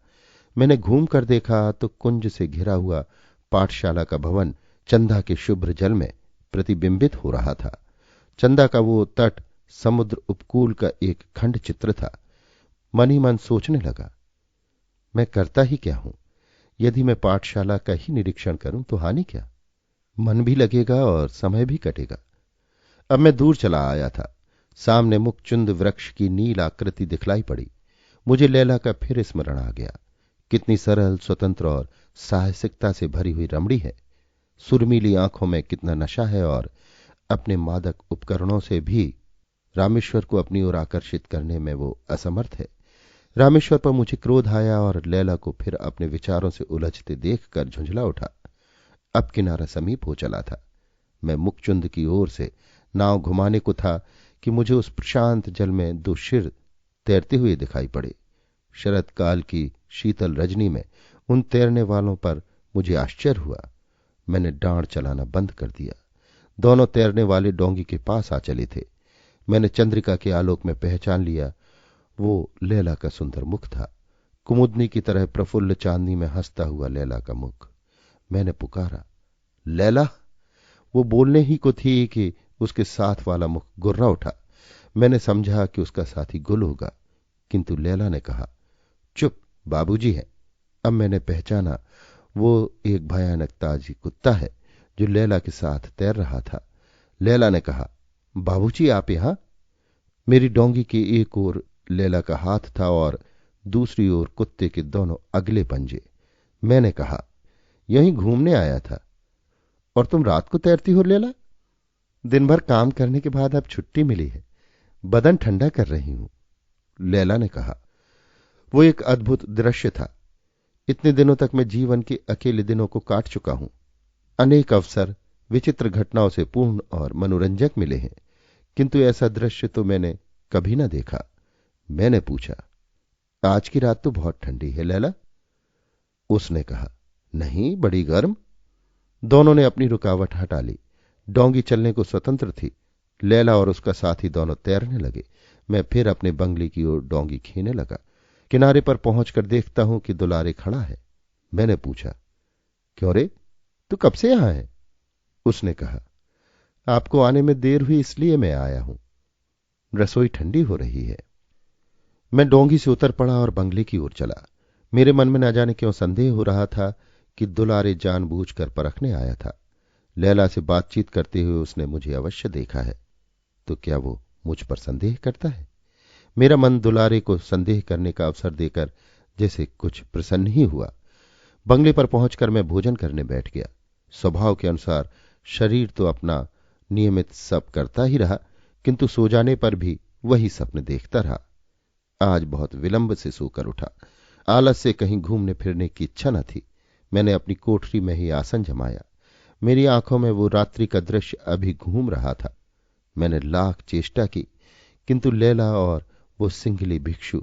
मैंने घूम कर देखा तो कुंज से घिरा हुआ पाठशाला का भवन चंदा के शुभ्र जल में प्रतिबिंबित हो रहा था। चंदा का वो तट समुद्र उपकूल का एक खंड चित्र था। मन ही मन सोचने लगा, मैं करता ही क्या हूं? यदि मैं पाठशाला का ही निरीक्षण करूं तो हानि क्या? मन भी लगेगा और समय भी कटेगा। अब मैं दूर चला आया था। सामने मुखचुंद वृक्ष की नील आकृति दिखलाई पड़ी। मुझे लैला का फिर स्मरण आ गया। कितनी सरल, स्वतंत्र और साहसिकता से भरी हुई रमणी है। सुरमीली आंखों में कितना नशा है और अपने मादक उपकरणों से भी रामेश्वर को अपनी ओर आकर्षित करने में वो असमर्थ है। रामेश्वर पर मुझे क्रोध आया और लैला को फिर अपने विचारों से उलझते देखकर झुंझला उठा। अब किनारा समीप हो चला था। मैं मुखचुंद की ओर से नाव घुमाने को था कि मुझे उस प्रशांत जल में दो शिर तैरते हुए दिखाई पड़े। शरद काल की शीतल रजनी में उन तैरने वालों पर मुझे आश्चर्य हुआ। मैंने डांड चलाना बंद कर दिया। दोनों तैरने वाले डोंगी के पास आ चले थे। मैंने चंद्रिका के आलोक में पहचान लिया, वो लैला का सुंदर मुख था। कुमुदनी की तरह प्रफुल्ल चांदनी में हंसता हुआ लैला का मुख। मैंने पुकारा, लैला। वो बोलने ही को थी कि उसके साथ वाला मुख गुर्रा उठा। मैंने समझा कि उसका साथी गुल होगा, किंतु लैला ने कहा, चुप, बाबूजी है। अब मैंने पहचाना वो एक भयानक ताजी कुत्ता है जो लैला के साथ तैर रहा था। लैला ने कहा, बाबूजी आप यहां? मेरी डोंगी की एक ओर लैला का हाथ था और दूसरी ओर कुत्ते के दोनों अगले पंजे। मैंने कहा, यहीं घूमने आया था। और तुम रात को तैरती हो लैला? दिन भर काम करने के बाद अब छुट्टी मिली है, बदन ठंडा कर रही हूं, लैला ने कहा। वो एक अद्भुत दृश्य था। इतने दिनों तक मैं जीवन के अकेले दिनों को काट चुका हूं। अनेक अवसर विचित्र घटनाओं से पूर्ण और मनोरंजक मिले हैं, किंतु ऐसा दृश्य तो मैंने कभी न देखा। मैंने पूछा, आज की रात तो बहुत ठंडी है लैला? उसने कहा, नहीं, बड़ी गर्म। दोनों ने अपनी रुकावट हटा ली। डोंगी चलने को स्वतंत्र थी। लैला और उसका साथी दोनों तैरने लगे। मैं फिर अपने बंगले की ओर डोंगी खींचने लगा। किनारे पर पहुंचकर देखता हूं कि दुलारे खड़ा है। मैंने पूछा, क्यों रे, तू कब से यहां है? उसने कहा, आपको आने में देर हुई इसलिए मैं आया हूं। रसोई ठंडी हो रही है। मैं डोंगी से उतर पड़ा और बंगले की ओर चला। मेरे मन में न जाने क्यों संदेह हो रहा था कि दुलारे जानबूझकर परखने आया था। लैला से बातचीत करते हुए उसने मुझे अवश्य देखा है, तो क्या वो मुझ पर संदेह करता है? मेरा मन दुलारे को संदेह करने का अवसर देकर जैसे कुछ प्रसन्न ही हुआ। बंगले पर पहुंचकर मैं भोजन करने बैठ गया। स्वभाव के अनुसार शरीर तो अपना नियमित सब करता ही रहा, किंतु सो जाने पर भी वही सपने देखता रहा। आज बहुत विलंब से सोकर उठा। आलस से कहीं घूमने फिरने की इच्छा न थी। मैंने अपनी कोठरी में ही आसन जमाया। मेरी आंखों में वो रात्रि का दृश्य अभी घूम रहा था। मैंने लाख चेष्टा की, किंतु लैला और वो सिंगली भिक्षु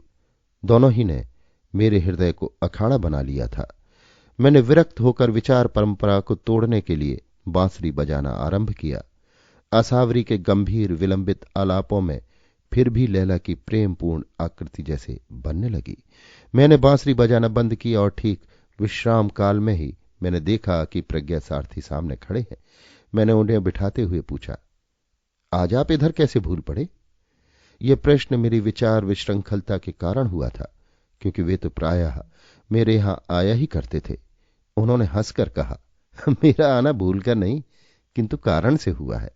दोनों ही ने मेरे हृदय को अखाड़ा बना लिया था। मैंने विरक्त होकर विचार परंपरा को तोड़ने के लिए बांसुरी बजाना आरंभ किया। आसावरी के गंभीर विलंबित आलापों में फिर भी लैला की प्रेमपूर्ण आकृति जैसे बनने लगी। मैंने बांसुरी बजाना बंद किया और ठीक विश्राम काल में ही मैंने देखा कि प्रज्ञा सारथी सामने खड़े हैं। मैंने उन्हें बिठाते हुए पूछा, आज आप इधर कैसे भूल पड़े? यह प्रश्न मेरी विचार विश्रृंखलता के कारण हुआ था, क्योंकि वे तो प्रायः मेरे यहां आया ही करते थे। उन्होंने हंसकर कहा, मेरा आना भूल कर नहीं, किंतु कारण से हुआ है।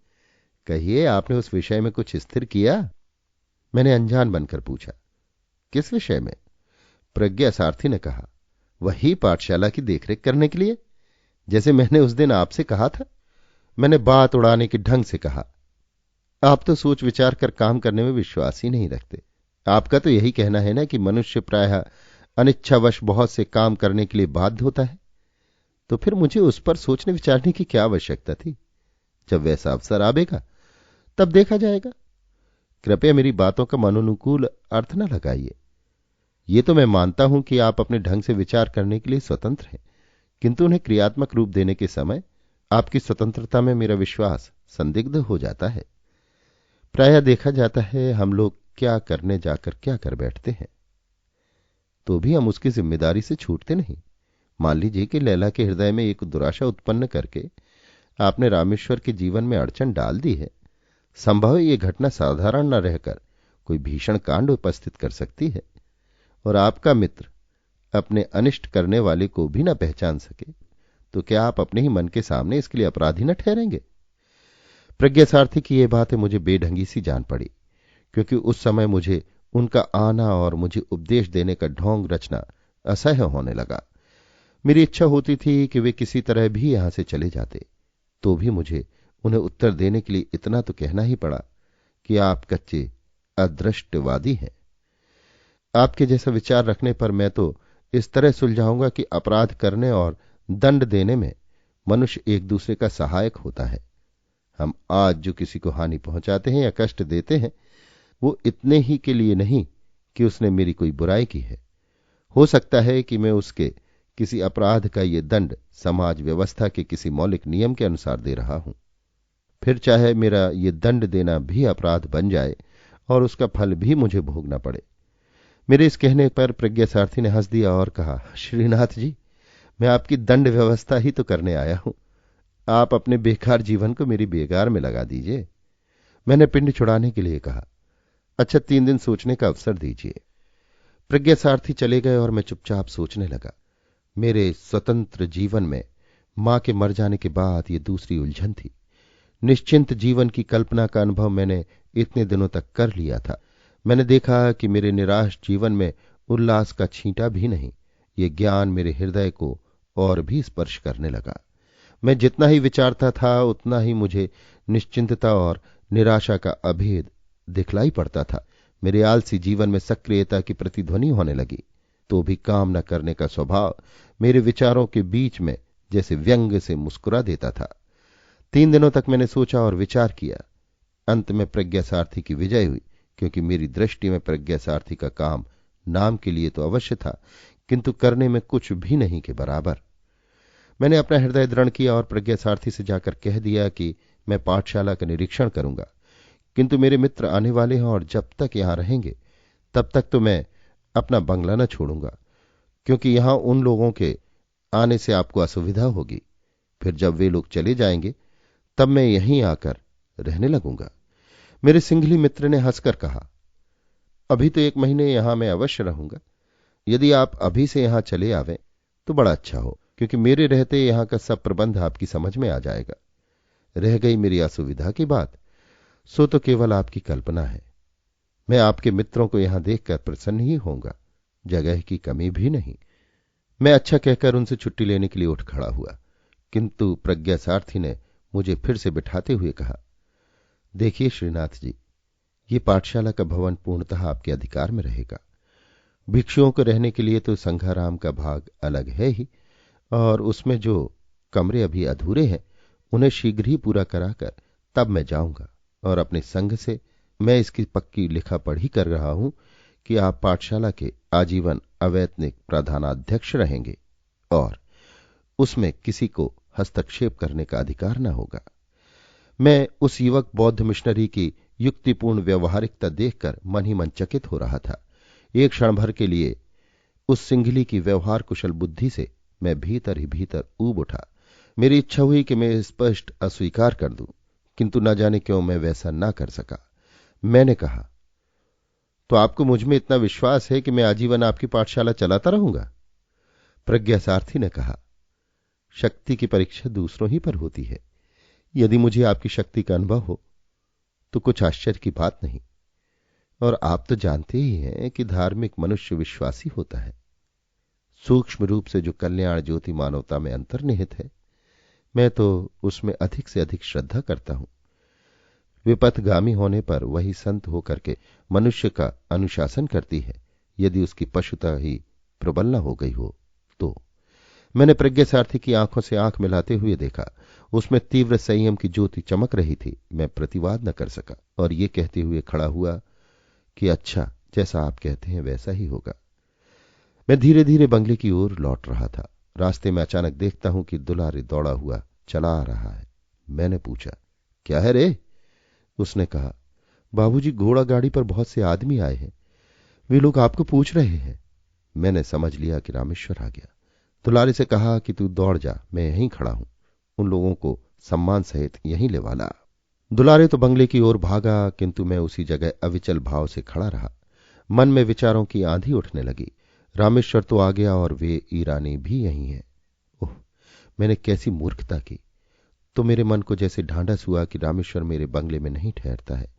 कहिए, आपने उस विषय में कुछ स्थिर किया? मैंने अनजान बनकर पूछा, किस विषय में? प्रज्ञा सारथी ने कहा, वही पाठशाला की देखरेख करने के लिए, जैसे मैंने उस दिन आपसे कहा था। मैंने बात उड़ाने के ढंग से कहा, आप तो सोच विचार कर काम करने में विश्वास ही नहीं रखते। आपका तो यही कहना है ना कि मनुष्य प्रायः अनिच्छावश बहुत से काम करने के लिए बाध्य होता है। तो फिर मुझे उस पर सोचने विचारने की क्या आवश्यकता थी? जब वैसा अवसर आवेगा तब देखा जाएगा। कृपया मेरी बातों का मनोनुकूल अर्थ न लगाइए। ये तो मैं मानता हूं कि आप अपने ढंग से विचार करने के लिए स्वतंत्र हैं, किंतु उन्हें क्रियात्मक रूप देने के समय आपकी स्वतंत्रता में मेरा विश्वास संदिग्ध हो जाता है। प्रायः देखा जाता है हम लोग क्या करने जाकर क्या कर बैठते हैं, तो भी हम उसकी जिम्मेदारी से छूटते नहीं। मान लीजिए कि लैला के हृदय में एक दुराशा उत्पन्न करके आपने रामेश्वर के जीवन में अड़चन डाल दी है। संभव है ये घटना साधारण न रहकर कोई भीषण कांड उपस्थित कर सकती है, और आपका मित्र अपने अनिष्ट करने वाले को भी न पहचान सके, तो क्या आप अपने ही मन के सामने इसके लिए अपराधी न ठहरेंगे? प्रज्ञा सारथी की ये बातें मुझे बेढंगी सी जान पड़ी, क्योंकि उस समय मुझे उनका आना और मुझे उपदेश देने का ढोंग रचना असह्य होने लगा। मेरी इच्छा होती थी कि वे किसी तरह भी यहां से चले जाते, तो भी मुझे उन्हें उत्तर देने के लिए इतना तो कहना ही पड़ा कि आप कच्चे अदृष्टवादी हैं। आपके जैसा विचार रखने पर मैं तो इस तरह सुलझाऊंगा कि अपराध करने और दंड देने में मनुष्य एक दूसरे का सहायक होता है। हम आज जो किसी को हानि पहुंचाते हैं या कष्ट देते हैं, वो इतने ही के लिए नहीं कि उसने मेरी कोई बुराई की है। हो सकता है कि मैं उसके किसी अपराध का ये दंड समाज व्यवस्था के किसी मौलिक नियम के अनुसार दे रहा हूं। फिर चाहे मेरा ये दंड देना भी अपराध बन जाए और उसका फल भी मुझे भोगना पड़े। मेरे इस कहने पर प्रज्ञा सारथी ने हंस दिया और कहा, श्रीनाथ जी, मैं आपकी दंड व्यवस्था ही तो करने आया हूं। आप अपने बेकार जीवन को मेरी बेगार में लगा दीजिए। मैंने पिंड छुड़ाने के लिए कहा, अच्छा 3 दिन सोचने का अवसर दीजिए। प्रज्ञा सारथी चले गए और मैं चुपचाप सोचने लगा। मेरे स्वतंत्र जीवन में मां के मर जाने के बाद ये दूसरी उलझन थी। निश्चिंत जीवन की कल्पना का अनुभव मैंने इतने दिनों तक कर लिया था। मैंने देखा कि मेरे निराश जीवन में उल्लास का छींटा भी नहीं। ये ज्ञान मेरे हृदय को और भी स्पर्श करने लगा। मैं जितना ही विचारता था उतना ही मुझे निश्चिंतता और निराशा का अभेद दिखलाई पड़ता था। मेरे आलसी जीवन में सक्रियता की प्रतिध्वनि होने लगी, तो भी काम न करने का स्वभाव मेरे विचारों के बीच में जैसे व्यंग से मुस्कुरा देता था। 3 दिनों तक मैंने सोचा और विचार किया। अंत में प्रज्ञा सारथी की विजय हुई, क्योंकि मेरी दृष्टि में प्रज्ञा सारथी का काम नाम के लिए तो अवश्य था, किंतु करने में कुछ भी नहीं के बराबर। मैंने अपना हृदय दृढ़ किया और प्रज्ञा सारथी से जाकर कह दिया कि मैं पाठशाला का निरीक्षण करूंगा, किंतु मेरे मित्र आने वाले हैं और जब तक यहां रहेंगे तब तक तो मैं अपना बंगला न छोड़ूंगा, क्योंकि यहां उन लोगों के आने से आपको असुविधा होगी। फिर जब वे लोग चले जाएंगे तब मैं यहीं आकर रहने लगूंगा। मेरे सिंघली मित्र ने हंसकर कहा, अभी तो 1 महीने यहां मैं अवश्य रहूंगा। यदि आप अभी से यहां चले आवें तो बड़ा अच्छा हो, क्योंकि मेरे रहते यहां का सब प्रबंध आपकी समझ में आ जाएगा। रह गई मेरी असुविधा की बात, सो तो केवल आपकी कल्पना है। मैं आपके मित्रों को यहां देखकर प्रसन्न ही होऊंगा, जगह की कमी भी नहीं। मैं अच्छा कहकर उनसे छुट्टी लेने के लिए उठ खड़ा हुआ, किंतु प्रज्ञा सारथी ने मुझे फिर से बिठाते हुए कहा, देखिए श्रीनाथ जी, ये पाठशाला का भवन पूर्णतः आपके अधिकार में रहेगा। भिक्षुओं को रहने के लिए तो संघाराम का भाग अलग है ही, और उसमें जो कमरे अभी अधूरे हैं उन्हें शीघ्र ही पूरा कराकर तब मैं जाऊंगा। और अपने संघ से मैं इसकी पक्की लिखा पढ़ी कर रहा हूं कि आप पाठशाला के आजीवन अवैतनिक प्रधानाध्यक्ष रहेंगे और उसमें किसी को हस्तक्षेप करने का अधिकार न होगा। मैं उस युवक बौद्ध मिशनरी की युक्तिपूर्ण व्यवहारिकता देखकर मन ही मन चकित हो रहा था। एक क्षण भर के लिए उस सिंघली की व्यवहार कुशल बुद्धि से मैं भीतर ही भीतर ऊब उठा। मेरी इच्छा हुई कि मैं स्पष्ट अस्वीकार कर दूं, किंतु न जाने क्यों मैं वैसा ना कर सका। मैंने कहा, तो आपको मुझ में इतना विश्वास है कि मैं आजीवन आपकी पाठशाला चलाता रहूंगा? प्रज्ञा सारथी ने कहा, शक्ति की परीक्षा दूसरों ही पर होती है। यदि मुझे आपकी शक्ति का अनुभव हो तो कुछ आश्चर्य की बात नहीं, और आप तो जानते ही हैं कि धार्मिक मनुष्य विश्वासी होता है। सूक्ष्म रूप से जो कल्याण ज्योति मानवता में अंतर्निहित है, मैं तो उसमें अधिक से अधिक श्रद्धा करता हूं। विपथगामी होने पर वही संत होकर के मनुष्य का अनुशासन करती है, यदि उसकी पशुता ही प्रबल न हो गई हो तो। मैंने प्रज्ञा सारथी की आंखों से आंख मिलाते हुए देखा। उसमें तीव्र संयम की ज्योति चमक रही थी। मैं प्रतिवाद न कर सका और ये कहते हुए खड़ा हुआ कि अच्छा, जैसा आप कहते हैं वैसा ही होगा। मैं धीरे धीरे बंगले की ओर लौट रहा था। रास्ते में अचानक देखता हूं कि दुलारी दौड़ा हुआ चला आ रहा है। मैंने पूछा, क्या है रे? उसने कहा, बाबूजी, घोड़ा गाड़ी पर बहुत से आदमी आए हैं, वे लोग आपको पूछ रहे हैं। मैंने समझ लिया कि रामेश्वर आ गया। दुलारी से कहा कि तू दौड़ जा, मैं यहीं खड़ा हूं, उन लोगों को सम्मान सहित यहीं ले वाला। दुलारे तो बंगले की ओर भागा, किंतु मैं उसी जगह अविचल भाव से खड़ा रहा। मन में विचारों की आंधी उठने लगी। रामेश्वर तो आ गया और वे ईरानी भी यहीं हैं। ओह, मैंने कैसी मूर्खता की। तो मेरे मन को जैसे ढांढस हुआ कि रामेश्वर मेरे बंगले में नहीं ठहरता है।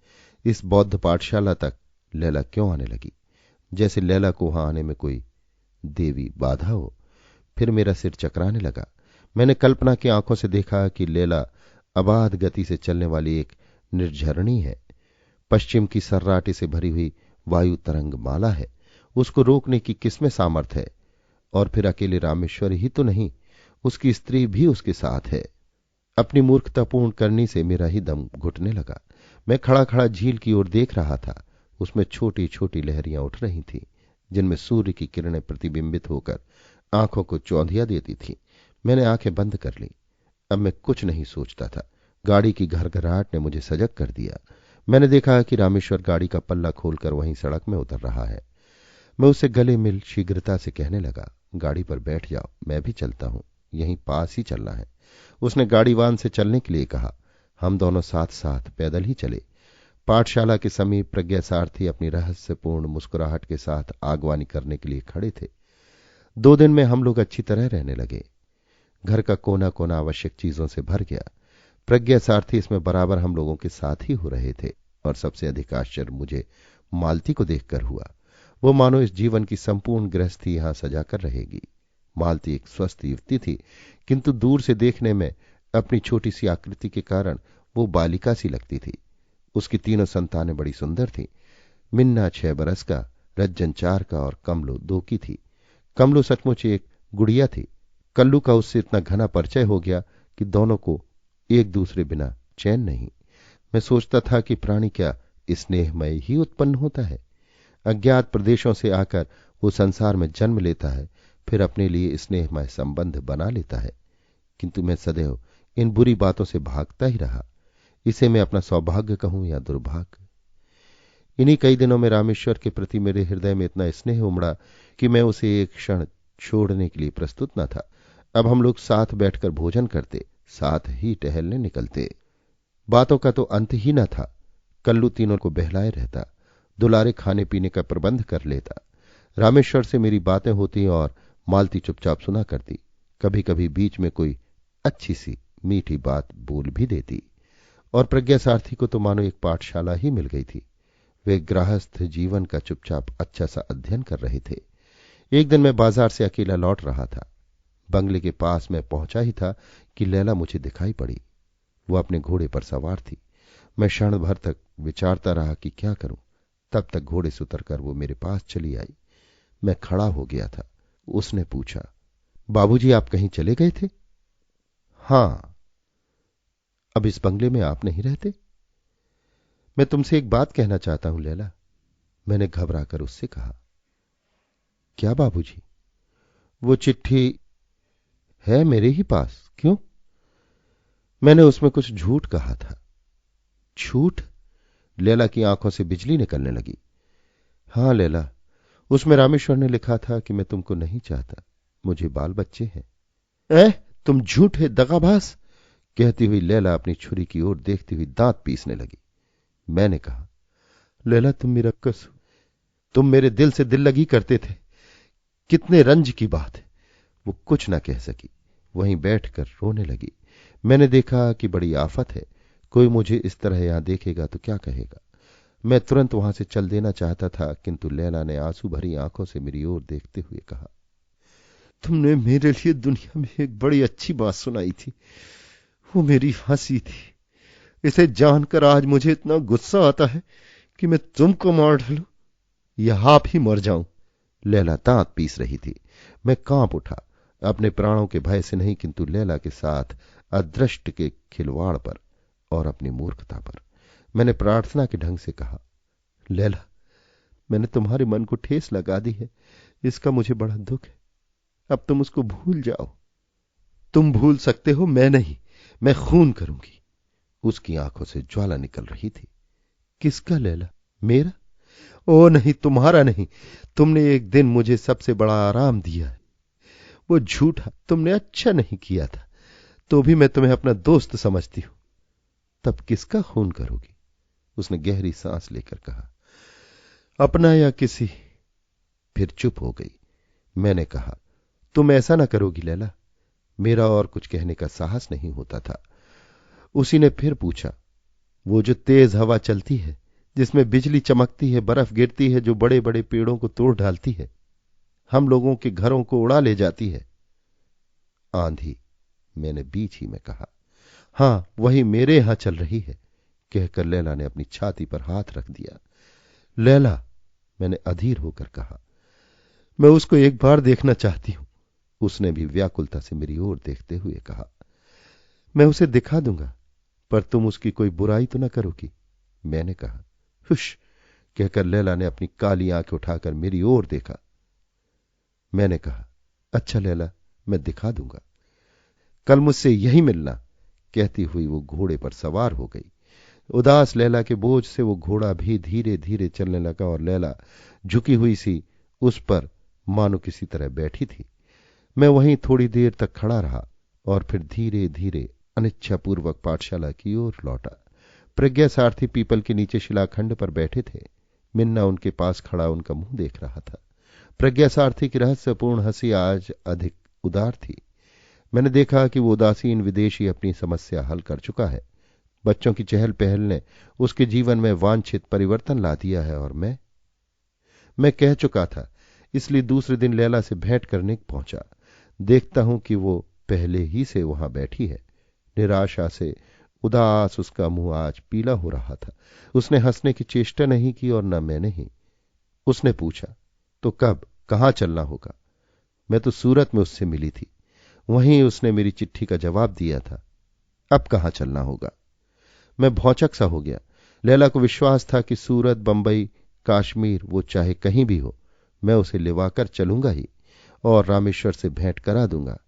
इस बौद्ध पाठशाला तक लैला क्यों आने लगी? जैसे लैला को वहां आने में कोई देवी बाधा हो। फिर मेरा सिर चकराने लगा। मैंने कल्पना की आंखों से देखा कि लैला अबाध गति से चलने वाली एक निर्झरणी है। पश्चिम की सर्राटे से भरी हुई वायु तरंग माला है। उसको रोकने की किसमें सामर्थ है? और फिर अकेले रामेश्वर ही तो नहीं, उसकी स्त्री भी उसके साथ है। अपनी मूर्खतापूर्ण करनी से मेरा ही दम घुटने लगा। मैं खड़ा खड़ा झील की ओर देख रहा था। उसमें छोटी छोटी लहरियां उठ रही थीं, जिनमें सूर्य की किरणें प्रतिबिंबित होकर आंखों को चौंधिया देती थी। मैंने आंखें बंद कर ली। अब मैं कुछ नहीं सोचता था। गाड़ी की घरघराहट ने मुझे सजग कर दिया। मैंने देखा कि रामेश्वर गाड़ी का पल्ला खोलकर वहीं सड़क में उतर रहा है। मैं उसे गले मिल शीघ्रता से कहने लगा, गाड़ी पर बैठ जाओ, मैं भी चलता हूं, यहीं पास ही चलना है। उसने गाड़ीवान से चलने के लिए कहा। हम दोनों साथ साथ पैदल ही चले। पाठशाला के समीप प्रज्ञा सारथी अपनी रहस्यपूर्ण मुस्कुराहट के साथ आगवानी करने के लिए खड़े थे। 2 दिन में हम लोग अच्छी तरह रहने लगे। घर का कोना कोना आवश्यक चीजों से भर गया। प्रज्ञा सारथी इसमें बराबर हम लोगों के साथ ही हो रहे थे। और सबसे अधिक आश्चर्य मुझे मालती को देखकर हुआ। वो मानो इस जीवन की संपूर्ण गृहस्थी यहां सजा कर रहेगी। मालती एक स्वस्थ युवती थी, किंतु दूर से देखने में अपनी छोटी सी आकृति के कारण वो बालिका सी लगती थी। उसकी तीनों संतानें बड़ी सुंदर थीं। मिन्ना 6 बरस का, रज्जन 4 का और कमलो 2 की थी। कमलो सचमुच एक गुड़िया थी। कल्लू का उससे इतना घना परिचय हो गया कि दोनों को एक दूसरे बिना चैन नहीं। मैं सोचता था कि प्राणी क्या स्नेहमय ही उत्पन्न होता है। अज्ञात प्रदेशों से आकर वो संसार में जन्म लेता है, फिर अपने लिए स्नेहमय संबंध बना लेता है। किंतु मैं सदैव इन बुरी बातों से भागता ही रहा। इसे मैं अपना सौभाग्य कहूं या दुर्भाग्य। इन्हीं कई दिनों में रामेश्वर के प्रति मेरे हृदय में इतना स्नेह उमड़ा कि मैं उसे एक क्षण छोड़ने के लिए प्रस्तुत न था। अब हम लोग साथ बैठकर भोजन करते, साथ ही टहलने निकलते। बातों का तो अंत ही न था। कल्लू तीनों को बहलाए रहता, दुलारे खाने पीने का प्रबंध कर लेता। रामेश्वर से मेरी बातें होती और मालती चुपचाप सुना करती। कभी कभी बीच में कोई अच्छी सी मीठी बात बोल भी देती। और प्रज्ञा सारथी को तो मानो एक पाठशाला ही मिल गई थी। वे गृहस्थ जीवन का चुपचाप अच्छा सा अध्ययन कर रहे थे। एक दिन मैं बाजार से अकेला लौट रहा था। बंगले के पास में पहुंचा ही था कि लैला मुझे दिखाई पड़ी। वो अपने घोड़े पर सवार थी। मैं क्षण भर तक विचारता रहा कि क्या करूं। तब तक घोड़े से उतरकर वो मेरे पास चली आई। मैं खड़ा हो गया था। उसने पूछा, बाबूजी आप कहीं चले गए थे? हां। अब इस बंगले में आप नहीं रहते? मैं तुमसे एक बात कहना चाहता हूं लैला, मैंने घबराकर उससे कहा। क्या बाबूजी? वो चिट्ठी है मेरे ही पास। क्यों? मैंने उसमें कुछ झूठ कहा था। झूठ? लैला की आंखों से बिजली निकलने लगी। हां लैला, उसमें रामेश्वर ने लिखा था कि मैं तुमको नहीं चाहता, मुझे बाल बच्चे हैं। तुम झूठे दगाबाज, कहती हुई लैला अपनी छुरी की ओर देखती हुई दांत पीसने लगी। मैंने कहा, लैला तुम मेरा कस, तुम मेरे दिल से दिल लगी करते थे। कितने रंज की बात है। वो कुछ ना कह सकी, वहीं बैठकर रोने लगी। मैंने देखा कि बड़ी आफत है। कोई मुझे इस तरह यहां देखेगा तो क्या कहेगा। मैं तुरंत वहां से चल देना चाहता था, किंतु लैला ने आंसू भरी आंखों से मेरी ओर देखते हुए कहा, तुमने मेरे लिए दुनिया में एक बड़ी अच्छी बात सुनाई थी, वो मेरी हंसी थी। इसे जानकर आज मुझे इतना गुस्सा आता है कि मैं तुमको मार डालूं या आप ही मर जाऊं। लैला दांत पीस रही थी। मैं कांप उठा, अपने प्राणों के भय से नहीं किंतु लैला के साथ अदृष्ट के खिलवाड़ पर और अपनी मूर्खता पर। मैंने प्रार्थना के ढंग से कहा, लैला मैंने तुम्हारे मन को ठेस लगा दी है, इसका मुझे बड़ा दुख है। अब तुम उसको भूल जाओ। तुम भूल सकते हो, मैं नहीं। मैं खून करूंगी। उसकी आंखों से ज्वाला निकल रही थी। किसका लैला? मेरा? ओ नहीं, तुम्हारा नहीं। तुमने एक दिन मुझे सबसे बड़ा आराम दिया है। वो झूठा तुमने अच्छा नहीं किया था, तो भी मैं तुम्हें अपना दोस्त समझती हूं। तब किसका खून करोगी? उसने गहरी सांस लेकर कहा, अपना या किसी। फिर चुप हो गई। मैंने कहा, तुम ऐसा ना करोगी लैला। मेरा और कुछ कहने का साहस नहीं होता था। उसी ने फिर पूछा, वो जो तेज हवा चलती है, जिसमें बिजली चमकती है, बर्फ गिरती है, जो बड़े बड़े पेड़ों को तोड़ डालती है, हम लोगों के घरों को उड़ा ले जाती है। आंधी, मैंने बीच ही में कहा। हां, वही मेरे यहां चल रही है, कहकर लैला ने अपनी छाती पर हाथ रख दिया। लैला, मैंने अधीर होकर कहा, मैं उसको एक बार देखना चाहती हूं। उसने भी व्याकुलता से मेरी ओर देखते हुए कहा, मैं उसे दिखा दूंगा, पर तुम उसकी कोई बुराई तो न करोगी। मैंने कहा, हुश, कहकर लैला ने अपनी काली आंखें उठाकर मेरी ओर देखा। मैंने कहा, अच्छा लैला, मैं दिखा दूंगा। कल मुझसे यही मिलना, कहती हुई वो घोड़े पर सवार हो गई। उदास लैला के बोझ से वो घोड़ा भी धीरे धीरे चलने लगा और लैला झुकी हुई सी उस पर मानो किसी तरह बैठी थी। मैं वहीं थोड़ी देर तक खड़ा रहा और फिर धीरे धीरे अनिच्छापूर्वक पाठशाला की ओर लौटा। प्रज्ञा सारथी पीपल के नीचे शिलाखंड पर बैठे थे। मिन्ना उनके पास खड़ा उनका मुंह देख रहा था। प्रज्ञा सारथी की रहस्यपूर्ण हंसी आज अधिक उदार थी। मैंने देखा कि वो उदासीन विदेशी अपनी समस्या हल कर चुका है। बच्चों की चहल पहल ने उसके जीवन में वांछित परिवर्तन ला दिया है और मैं कह चुका था, इसलिए दूसरे दिन लैला से भेंट करने पहुंचा। देखता हूं कि वो पहले ही से वहां बैठी है। निराशा से उदास उसका मुंह आज पीला हो रहा था। उसने हंसने की चेष्टा नहीं की और न मैंने ही। उसने पूछा, तो कब, कहाँ चलना होगा? मैं तो सूरत में उससे मिली थी, वहीं उसने मेरी चिट्ठी का जवाब दिया था। अब कहाँ चलना होगा? मैं भौचक सा हो गया। लैला को विश्वास था कि सूरत, बंबई, काश्मीर, वो चाहे कहीं भी हो, मैं उसे लिवाकर चलूंगा ही और रामेश्वर से भेंट करा दूंगा।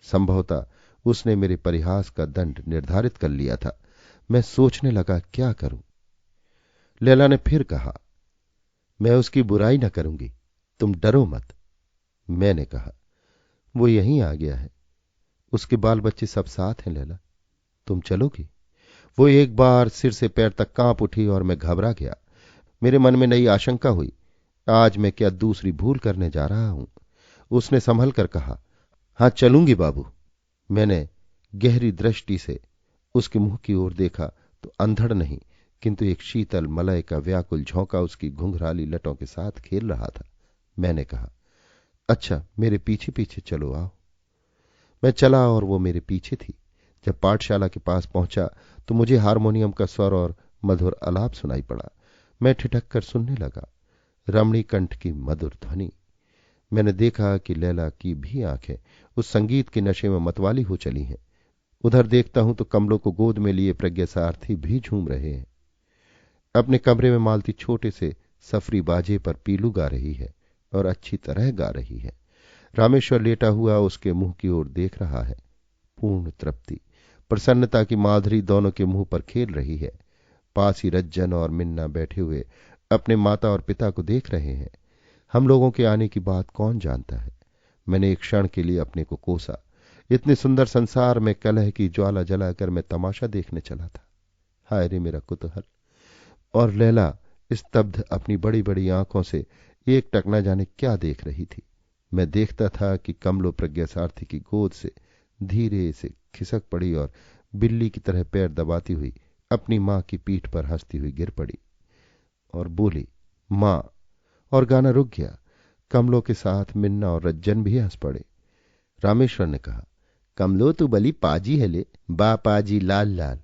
संभवतः उसने मेरे परिहास का दंड निर्धारित कर लिया था। मैं सोचने लगा क्या करूं। लैला ने फिर कहा, मैं उसकी बुराई न करूंगी, तुम डरो मत। मैंने कहा, वो यहीं आ गया है, उसके बाल बच्चे सब साथ हैं लैला, तुम चलोगी? वो एक बार सिर से पैर तक कांप उठी और मैं घबरा गया। मेरे मन में नई आशंका हुई, आज मैं क्या दूसरी भूल करने जा रहा हूं। उसने संभल कर कहा, हां चलूंगी बाबू। मैंने गहरी दृष्टि से उसके मुंह की ओर देखा तो अंधड़ नहीं, किंतु एक शीतल मलय का व्याकुल झोंका उसकी घुंघराली लटों के साथ खेल रहा था। मैंने कहा, अच्छा मेरे पीछे पीछे चलो, आओ। मैं चला और वो मेरे पीछे थी। जब पाठशाला के पास पहुंचा तो मुझे हारमोनियम का स्वर और मधुर आलाप सुनाई पड़ा। मैं ठिठक कर सुनने लगा, रमणी कंठ की मधुर ध्वनि। मैंने देखा कि लैला की भी आंखें उस संगीत के नशे में मतवाली हो चली हैं। उधर देखता हूं तो कमलों को गोद में लिए प्रज्ञा सारथी भी झूम रहे हैं। अपने कमरे में मालती छोटे से सफरी बाजे पर पीलू गा रही है और अच्छी तरह गा रही है। रामेश्वर लेटा हुआ उसके मुंह की ओर देख रहा है। पूर्ण तृप्ति, प्रसन्नता की माधुरी दोनों के मुंह पर खेल रही है। पास ही रज्जन और मिन्ना बैठे हुए अपने माता और पिता को देख रहे हैं। हम लोगों के आने की बात कौन जानता है। मैंने एक क्षण के लिए अपने को कोसा। इतने सुंदर संसार में कलह की ज्वाला जलाकर मैं तमाशा देखने चला था। हाय रे मेरा कुतूहल। और लैला स्तब्ध अपनी बड़ी बड़ी आंखों से एक टक न जाने क्या देख रही थी। मैं देखता था कि कमलो प्रज्ञा सारथी की गोद से धीरे से खिसक पड़ी और बिल्ली की तरह पैर दबाती हुई अपनी मां की पीठ पर हंसती हुई गिर पड़ी और बोली, मां। और गाना रुक गया। कमलो के साथ मिन्ना और रज्जन भी हंस पड़े। रामेश्वर ने कहा, कमलो तू बली पाजी है ले, बा पाजी लाल लाल।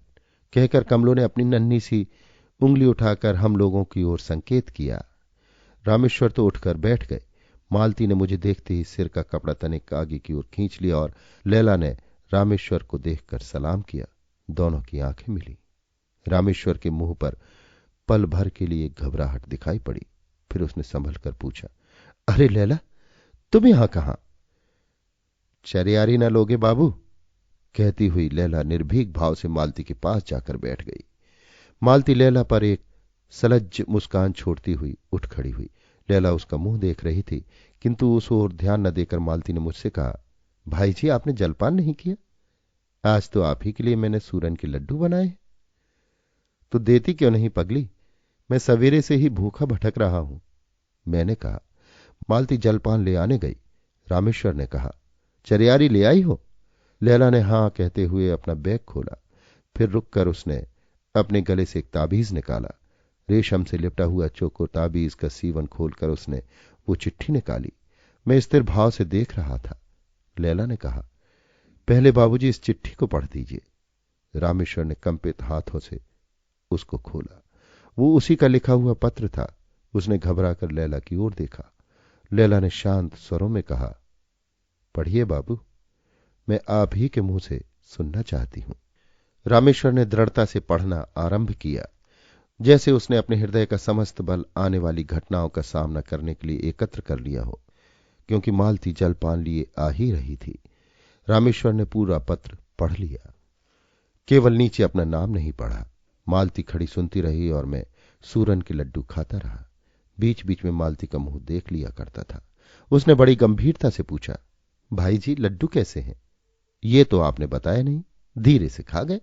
कहकर कमलो ने अपनी नन्ही सी उंगली उठाकर हम लोगों की ओर संकेत किया। रामेश्वर तो उठकर बैठ गए। मालती ने मुझे देखते ही सिर का कपड़ा तनिक आगे की ओर खींच लिया और लैला ने रामेश्वर को देखकर सलाम किया। दोनों की आंखें मिली। रामेश्वर के मुंह पर पल भर के लिए घबराहट दिखाई पड़ी। फिर उसने संभल कर पूछा, अरे लैला, तुम यहां कहां? चरियारी न लोगे बाबू? कहती हुई लैला निर्भीक भाव से मालती के पास जाकर बैठ गई। मालती लैला पर एक सलज्ज मुस्कान छोड़ती हुई उठ खड़ी हुई। लैला उसका मुंह देख रही थी, किंतु उस ओर ध्यान न देकर मालती ने मुझसे कहा, भाई जी आपने जलपान नहीं किया? आज तो आप ही के लिए मैंने सूरन के लड्डू बनाए हैं। तो देती क्यों नहीं पगली, मैं सवेरे से ही भूखा भटक रहा हूं। मैंने कहा। मालती जलपान ले आने गई। रामेश्वर ने कहा, चरियारी ले आई हो? लैला ने हां कहते हुए अपना बैग खोला। फिर रुककर उसने अपने गले से एक ताबीज निकाला। रेशम से लिपटा हुआ चौको ताबीज का सीवन खोलकर उसने वो चिट्ठी निकाली। मैं स्थिर भाव से देख रहा था। लैला ने कहा, पहले बाबूजी इस चिट्ठी को पढ़ दीजिए। रामेश्वर ने कंपित हाथों से उसको खोला। वो उसी का लिखा हुआ पत्र था। उसने घबरा कर लैला की ओर देखा। लैला ने शांत स्वरों में कहा, पढ़िए बाबू, मैं आप ही के मुंह से सुनना चाहती हूं। रामेश्वर ने दृढ़ता से पढ़ना आरंभ किया, जैसे उसने अपने हृदय का समस्त बल आने वाली घटनाओं का सामना करने के लिए एकत्र कर लिया हो, क्योंकि मालती जलपान लिए आ ही रही थी। रामेश्वर ने पूरा पत्र पढ़ लिया, केवल नीचे अपना नाम नहीं पढ़ा। मालती खड़ी सुनती रही और मैं सूरन के लड्डू खाता रहा। बीच बीच में मालती का मुंह देख लिया करता था। उसने बड़ी गंभीरता से पूछा, भाई जी लड्डू कैसे हैं? ये तो आपने बताया नहीं, धीरे से खा गए।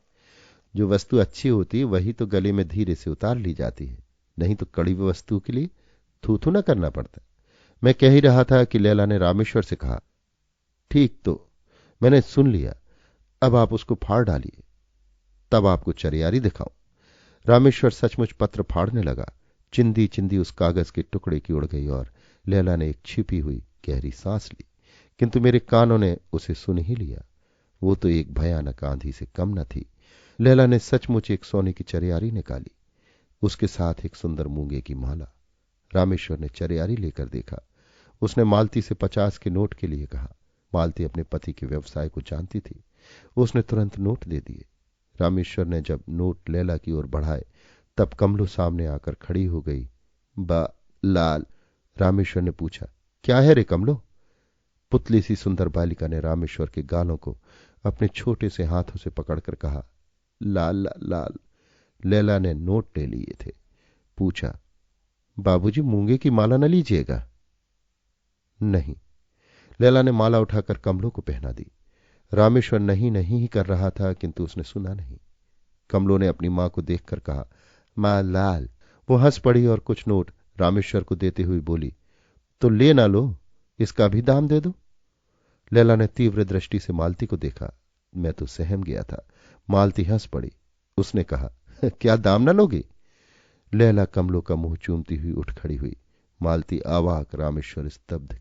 जो वस्तु अच्छी होती वही तो गले में धीरे से उतार ली जाती है, नहीं तो कड़ी वस्तु के लिए थू न करना पड़ता। मैं कह ही रहा था कि लैला ने रामेश्वर से कहा, ठीक तो मैंने सुन लिया, अब आप उसको फाड़ डालिए, तब आपको चरियारी दिखाऊं। रामेश्वर सचमुच पत्र फाड़ने लगा। चिंदी चिंदी उस कागज के टुकड़े की उड़ गई और लैला ने एक छिपी हुई गहरी सांस ली, किंतु मेरे कानों ने उसे सुन ही लिया। वो तो एक भयानक आंधी से कम न थी। लैला ने सचमुच एक सोने की चरियारी निकाली, उसके साथ एक सुंदर मूंगे की माला। रामेश्वर ने चरियारी लेकर देखा। उसने मालती से 50 के नोट के लिए कहा। मालती अपने पति के व्यवसाय को जानती थी, उसने तुरंत नोट दे दिए। रामेश्वर ने जब नोट लैला की ओर बढ़ाए तब कमलो सामने आकर खड़ी हो गई। बा लाल, रामेश्वर ने पूछा, क्या है रे कमलो? पुतली सी सुंदर बालिका ने रामेश्वर के गालों को अपने छोटे से हाथों से पकड़कर कहा, लाल लाल लाल। लैला ने नोट ले लिए थे। पूछा, बाबूजी मूंगे की माला न लीजिएगा? नहीं। लैला ने माला उठाकर कमलो को पहना दी। रामेश्वर नहीं नहीं ही कर रहा था, किंतु उसने सुना नहीं। कमलो ने अपनी मां को देखकर कहा, मां लाल। वो हंस पड़ी और कुछ नोट रामेश्वर को देते हुए बोली, तो ले ना लो, इसका भी दाम दे दो। लैला ने तीव्र दृष्टि से मालती को देखा। मैं तो सहम गया था। मालती हंस पड़ी। उसने कहा, क्या दाम ना लोगे? लैला कमलो का मुंह चूमती हुई उठ खड़ी हुई। मालती अवाक, रामेश्वर स्तब्ध,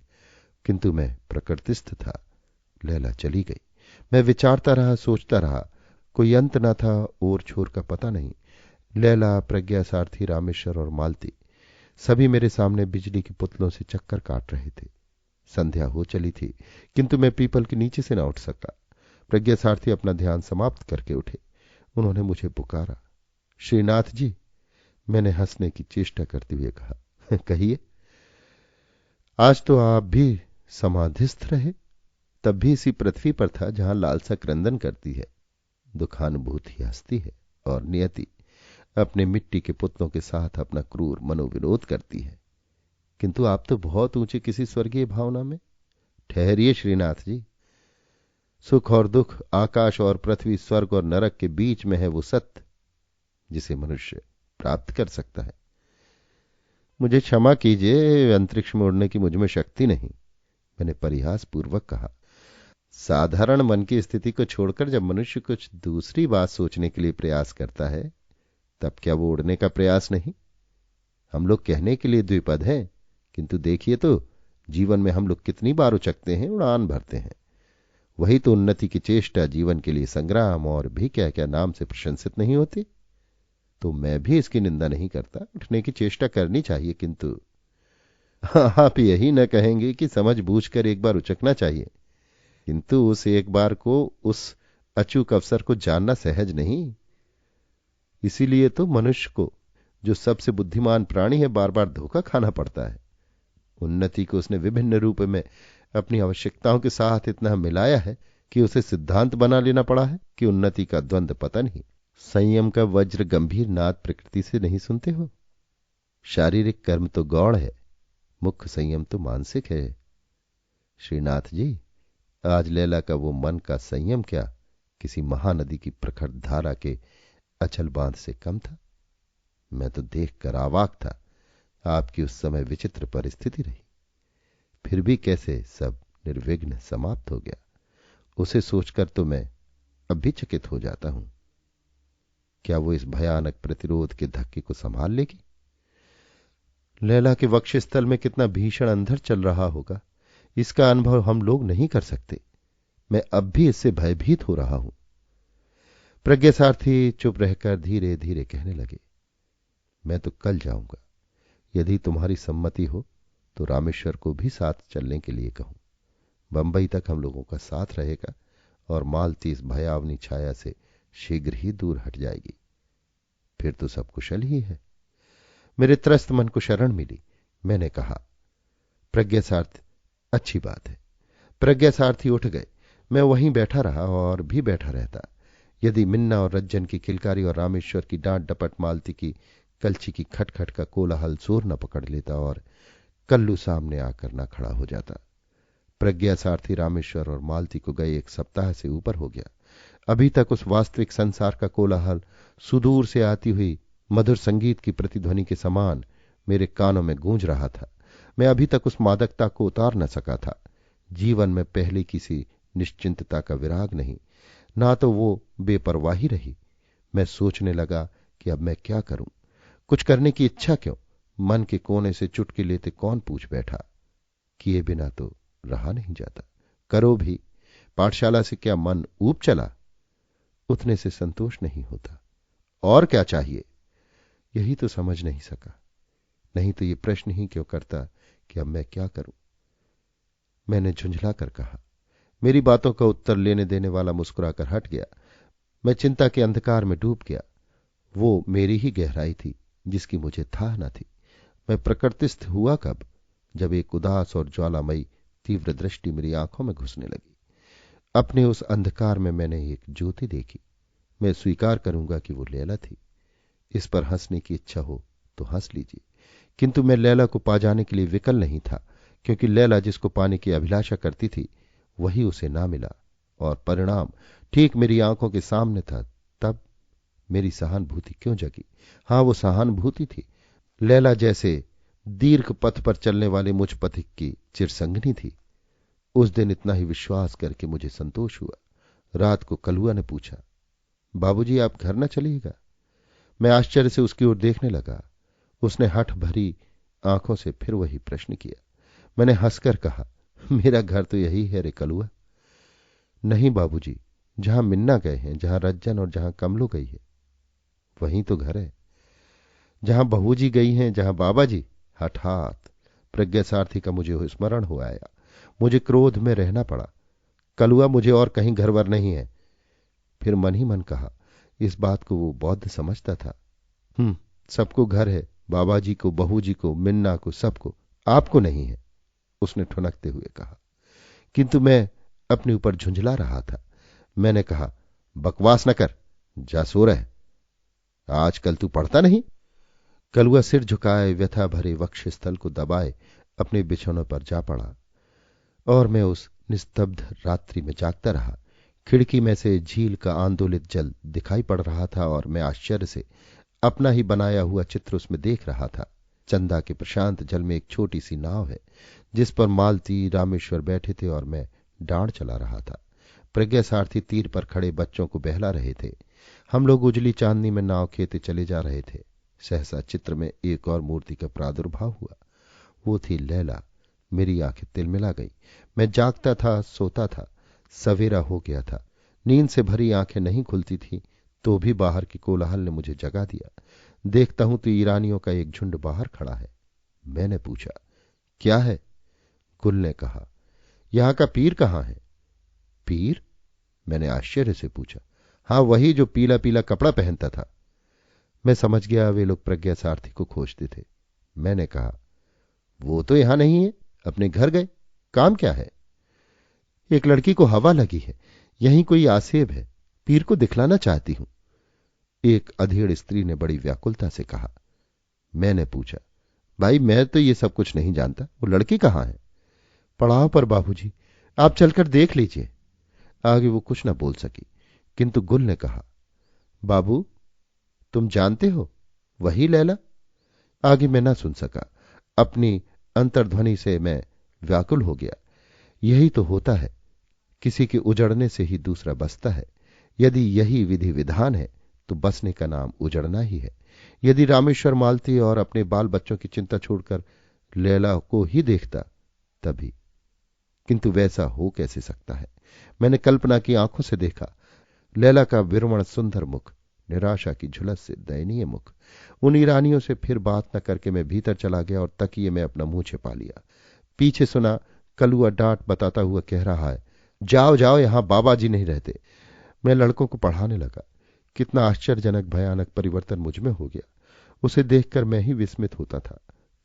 किंतु मैं प्रकृतिस्थ था। लैला चली गई। मैं विचारता रहा, सोचता रहा। कोई अंत न था, ओर छोर का पता नहीं। लैला, प्रज्ञा सारथी, रामेश्वर और मालती सभी मेरे सामने बिजली के पुतलों से चक्कर काट रहे थे। संध्या हो चली थी, किंतु मैं पीपल के नीचे से न उठ सका। प्रज्ञा सारथी अपना ध्यान समाप्त करके उठे। उन्होंने मुझे पुकारा, श्रीनाथ जी। मैंने हंसने की चेष्टा करते हुए कहा, कहिए। आज तो आप भी समाधिस्थ रहे। तब भी इसी पृथ्वी पर था जहां लालसा क्रंदन करती है, दुखानुभूति हंसती है और नियति अपने मिट्टी के पुतलों के साथ अपना क्रूर मनोविरोध करती है। किंतु आप तो बहुत ऊंचे किसी स्वर्गीय भावना में। ठहरिए श्रीनाथ जी। सुख और दुख, आकाश और पृथ्वी, स्वर्ग और नरक के बीच में है वो सत्य जिसे मनुष्य प्राप्त कर सकता है। मुझे क्षमा कीजिए, अंतरिक्ष में उड़ने की मुझमें शक्ति नहीं, मैंने परिहास पूर्वक कहा। साधारण मन की स्थिति को छोड़कर जब मनुष्य कुछ दूसरी बात सोचने के लिए प्रयास करता है, तब क्या वो उड़ने का प्रयास नहीं? हम लोग कहने के लिए द्विपद हैं, किंतु देखिए तो जीवन में हम लोग कितनी बार उचकते हैं, उड़ान भरते हैं। वही तो उन्नति की चेष्टा, जीवन के लिए संग्राम और भी क्या क्या नाम से प्रशंसित नहीं होती। तो मैं भी इसकी निंदा नहीं करता, उठने की चेष्टा करनी चाहिए, किंतु आप यही न कहेंगे कि समझ बूझ कर एक बार उचकना चाहिए, किंतु उस एक बार को, उस अचूक अवसर को जानना सहज नहीं। इसीलिए तो मनुष्य को, जो सबसे बुद्धिमान प्राणी है, बार बार धोखा खाना पड़ता है। उन्नति को उसने विभिन्न रूप में अपनी आवश्यकताओं के साथ इतना मिलाया है कि उसे सिद्धांत बना लेना पड़ा है कि उन्नति का द्वंद्व पतन ही। संयम का वज्र गंभीर नाद प्रकृति से नहीं सुनते हो? शारीरिक कर्म तो गौण है, मुख्य संयम तो मानसिक है। श्रीनाथ जी, आज लैला का वो मन का संयम क्या किसी महानदी की प्रखर धारा के अचल बांध से कम था? मैं तो देखकर अवाक था। आपकी उस समय विचित्र परिस्थिति रही, फिर भी कैसे सब निर्विघ्न समाप्त हो गया, उसे सोचकर तो मैं अब भी चकित हो जाता हूं। क्या वो इस भयानक प्रतिरोध के धक्के को संभाल लेगी? लैला के वक्षस्थल में कितना भीषण अंधर चल रहा होगा, इसका अनुभव हम लोग नहीं कर सकते। मैं अब भी इससे भयभीत हो रहा हूं। प्रज्ञा सारथी चुप रहकर धीरे धीरे कहने लगे, मैं तो कल जाऊंगा। यदि तुम्हारी सम्मति हो तो रामेश्वर को भी साथ चलने के लिए कहूं। बंबई तक हम लोगों का साथ रहेगा और मालती इस भयावनी छाया से शीघ्र ही दूर हट जाएगी। फिर तो सब कुशल ही है। मेरे त्रस्त मन को शरण मिली। मैंने कहा, प्रज्ञा सारथी, अच्छी बात है। प्रज्ञा सारथी उठ गए। मैं वहीं बैठा रहा और भी बैठा रहता। यदि मिन्ना और रज्जन की किलकारी और रामेश्वर की डांट डपट, मालती की कलछी की खटखट का कोलाहल जोर न पकड़ लेता और कल्लू सामने आकर न खड़ा हो जाता। प्रज्ञा सारथी, रामेश्वर और मालती को गए 1 सप्ताह से ऊपर हो गया। अभी तक उस वास्तविक संसार का कोलाहल सुदूर से आती हुई मधुर संगीत की प्रतिध्वनि के समान मेरे कानों में गूंज रहा था। मैं अभी तक उस मादकता को उतार न सका था। जीवन में पहले किसी निश्चिंतता का विराग नहीं, ना तो वो बेपरवाही रही। मैं सोचने लगा कि अब मैं क्या करूं, कुछ करने की इच्छा क्यों। मन के कोने से चुटकी लेते कौन पूछ बैठा, किए बिना तो रहा नहीं जाता। करो भी, पाठशाला से क्या मन ऊब चला? उतने से संतोष नहीं होता। और क्या चाहिए? यही तो समझ नहीं सका। नहीं तो ये प्रश्न ही क्यों करता कि अब मैं क्या करूं? मैंने झुंझला कर कहा। मेरी बातों का उत्तर लेने देने वाला मुस्कुराकर हट गया। मैं चिंता के अंधकार में डूब गया। वो मेरी ही गहराई थी जिसकी मुझे था न थी। मैं प्रकृतिस्थ हुआ कब? जब एक उदास और ज्वालामयी तीव्र दृष्टि मेरी आंखों में घुसने लगी। अपने उस अंधकार में मैंने एक ज्योति देखी। मैं स्वीकार करूंगा कि वो लैला थी। इस पर हंसने की इच्छा हो तो हंस लीजिए, किंतु मैं लैला को पा जाने के लिए विकल नहीं था, क्योंकि लैला जिसको पाने की अभिलाषा करती थी वही उसे ना मिला, और परिणाम ठीक मेरी आंखों के सामने था। तब मेरी सहानुभूति क्यों जगी? हां, वो सहानुभूति थी। लैला जैसे दीर्घ पथ पर चलने वाले मुझ पथिक की चिरसंगनी थी। उस दिन इतना ही विश्वास करके मुझे संतोष हुआ। रात को कलुआ ने पूछा, बाबूजी आप घर न चलिएगा? मैं आश्चर्य से उसकी ओर देखने लगा। उसने हठ भरी आंखों से फिर वही प्रश्न किया। मैंने हंसकर कहा, मेरा घर तो यही है रे कलुआ। नहीं बाबूजी, जहां मिन्ना गए हैं, जहां रज्जन और जहां कमलो गई है, वहीं तो घर है। जहां बहूजी गई हैं, जहां बाबा जी। हठात प्रज्ञा सारथी का मुझे स्मरण हो आया। मुझे क्रोध में रहना पड़ा। कलुआ, मुझे और कहीं घरवर नहीं है। फिर मन ही मन कहा, इस बात को वो बौद्ध समझता था। सबको घर है, बाबा जी को, बहू जी को, मिन्ना को, सबको, आपको नहीं है, उसने ठुनकते हुए कहा। किंतु मैं अपने ऊपर झुंझला रहा था। मैंने कहा, बकवास न कर, जा सो रहे। आजकल तू पढ़ता नहीं? कलुआ सिर झुकाए व्यथा भरे वक्ष स्थल को दबाए अपने बिछौनों पर जा पड़ा, और मैं उस निस्तब्ध रात्रि में जागता रहा। खिड़की में से झील का आंदोलित जल दिखाई पड़ रहा था, और मैं आश्चर्य से अपना ही बनाया हुआ चित्र उसमें देख रहा था। चंदा के प्रशांत जल में एक छोटी सी नाव है, जिस पर मालती, रामेश्वर बैठे थे और मैं डांड चला रहा था। प्रज्ञा सारथी तीर पर खड़े बच्चों को बहला रहे थे। हम लोग उजली चांदनी में नाव खेते चले जा रहे थे। सहसा चित्र में एक और मूर्ति का प्रादुर्भाव हुआ। वो थी लैला। मेरी आंखें तिलमिला गई। मैं जागता था, सोता था। सवेरा हो गया था। नींद से भरी आंखें नहीं खुलती थी, तो भी बाहर की कोलाहल ने मुझे जगा दिया। देखता हूं तो ईरानियों का एक झुंड बाहर खड़ा है। मैंने पूछा, क्या है? गुल ने कहा, यहां का पीर कहां है? पीर? मैंने आश्चर्य से पूछा। हां, वही जो पीला पीला कपड़ा पहनता था। मैं समझ गया वे लोग प्रज्ञा सारथी को खोजते थे। मैंने कहा, वो तो यहां नहीं है, अपने घर गए। काम क्या है? एक लड़की को हवा लगी है, यहीं कोई आसेब है, पीर को दिखलाना चाहती हूं, एक अधेड़ स्त्री ने बड़ी व्याकुलता से कहा। मैंने पूछा, भाई मैं तो ये सब कुछ नहीं जानता, वो लड़की कहां है? पड़ाव पर बाबूजी, आप चलकर देख लीजिए। आगे वो कुछ न बोल सकी, किंतु गुल ने कहा, बाबू तुम जानते हो, वही लैला? आगे मैं न सुन सका। अपनी अंतर्ध्वनि से मैं व्याकुल हो गया। यही तो होता है, किसी के उजड़ने से ही दूसरा बसता है। यदि यही विधि विधान है तो बसने का नाम उजड़ना ही है। यदि रामेश्वर मालती और अपने बाल बच्चों की चिंता छोड़कर लैला को ही देखता तभी, किंतु वैसा हो कैसे सकता है? मैंने कल्पना की आंखों से देखा। लैला का विरमण सुंदर मुख, निराशा की झुलस से दयनीय मुख। उन ईरानियों से फिर बात न करके मैं भीतर चला गया और तकिए में अपना मुंह छिपा लिया। पीछे सुना कलुआ डांट बताता हुआ कह रहा है, जाओ जाओ, यहां बाबा जी नहीं रहते। मैं लड़कों को पढ़ाने लगा। कितना आश्चर्यजनक भयानक परिवर्तन मुझ में हो गया। उसे देखकर मैं ही विस्मित होता था।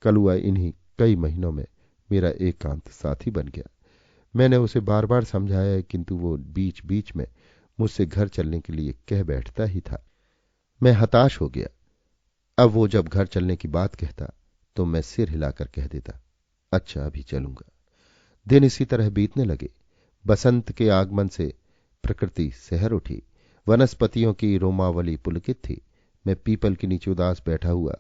कलुआ इन्हीं कई महीनों में मेरा एकांत साथी बन गया। मैंने उसे बार बार समझाया, किंतु वो बीच बीच में मुझसे घर चलने के लिए कह बैठता ही था। मैं हताश हो गया। अब वो जब घर चलने की बात कहता तो मैं सिर हिलाकर कह देता, अच्छा अभी चलूंगा। दिन इसी तरह बीतने लगे। बसंत के आगमन से प्रकृति सहर उठी। वनस्पतियों की रोमावली पुलकित थी। मैं पीपल के नीचे उदास बैठा हुआ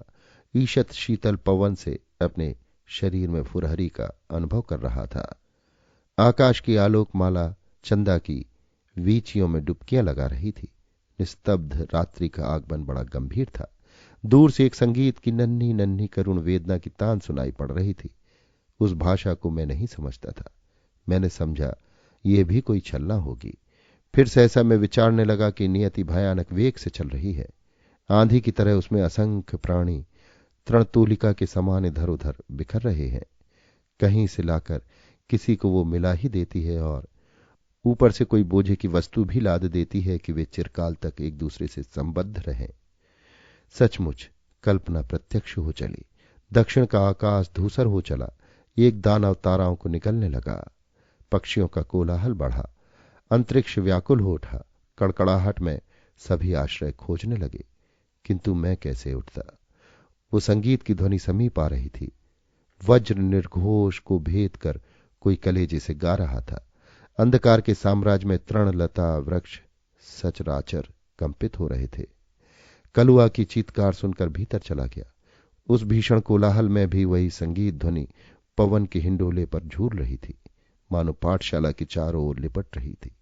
ईषत शीतल पवन से अपने शरीर में फुरहरी का अनुभव कर रहा था। आकाश की आलोकमाला चंदा की वीचियों में डुबकियां लगा रही थी। निस्तब्ध रात्रि का आगमन बड़ा गंभीर था। दूर से एक संगीत की नन्ही नन्ही करुण वेदना की तान सुनाई पड़ रही थी। उस भाषा को मैं नहीं समझता था। मैंने समझा ये भी कोई छलना होगी। फिर सहसा मैं विचारने लगा कि नियति भयानक वेग से चल रही है। आंधी की तरह उसमें असंख्य प्राणी तृणतूलिका के समान इधर उधर बिखर रहे हैं। कहीं से लाकर किसी को वो मिला ही देती है और ऊपर से कोई बोझे की वस्तु भी लाद देती है कि वे चिरकाल तक एक दूसरे से संबद्ध रहें। सचमुच कल्पना प्रत्यक्ष हो चली। दक्षिण का आकाश धूसर हो चला, एक दानव ताराओं को निकलने लगा। पक्षियों का कोलाहल बढ़ा, अंतरिक्ष व्याकुल हो उठा। कड़कड़ाहट में सभी आश्रय खोजने लगे, किंतु मैं कैसे उठता। वो संगीत की ध्वनि समीप आ रही थी। वज्र निर्घोष को भेद कर कोई कलेजे से गा रहा था। अंधकार के साम्राज्य में तृणलता वृक्ष सचराचर कंपित हो रहे थे। कलुआ की चीत्कार सुनकर भीतर चला गया। उस भीषण कोलाहल में भी वही संगीत ध्वनि पवन के हिंडोले पर झूल रही थी, मानो पाठशाला के चारों ओर लिपट रही थी।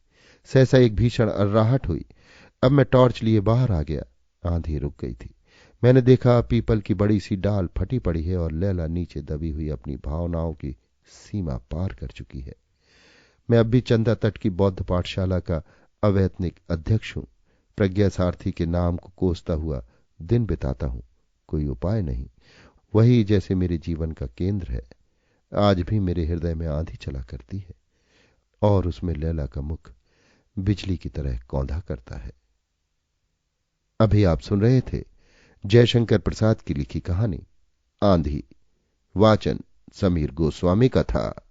सहसा एक भीषण अर्राहट हुई। अब मैं टॉर्च लिए बाहर आ गया। आंधी रुक गई थी। मैंने देखा पीपल की बड़ी सी डाल फटी पड़ी है और लैला नीचे दबी हुई अपनी भावनाओं की सीमा पार कर चुकी है। मैं अब भी चंदा तट की बौद्ध पाठशाला का अवैतनिक अध्यक्ष हूं। प्रज्ञा सारथी के नाम को कोसता हुआ दिन बिताता हूं। कोई उपाय नहीं। वही जैसे मेरे जीवन का केंद्र है। आज भी मेरे हृदय में आंधी चला करती है और उसमें लैला का मुख बिजली की तरह कौंधा करता है। अभी आप सुन रहे थे जयशंकर प्रसाद की लिखी कहानी आंधी। वाचन समीर गोस्वामी का था।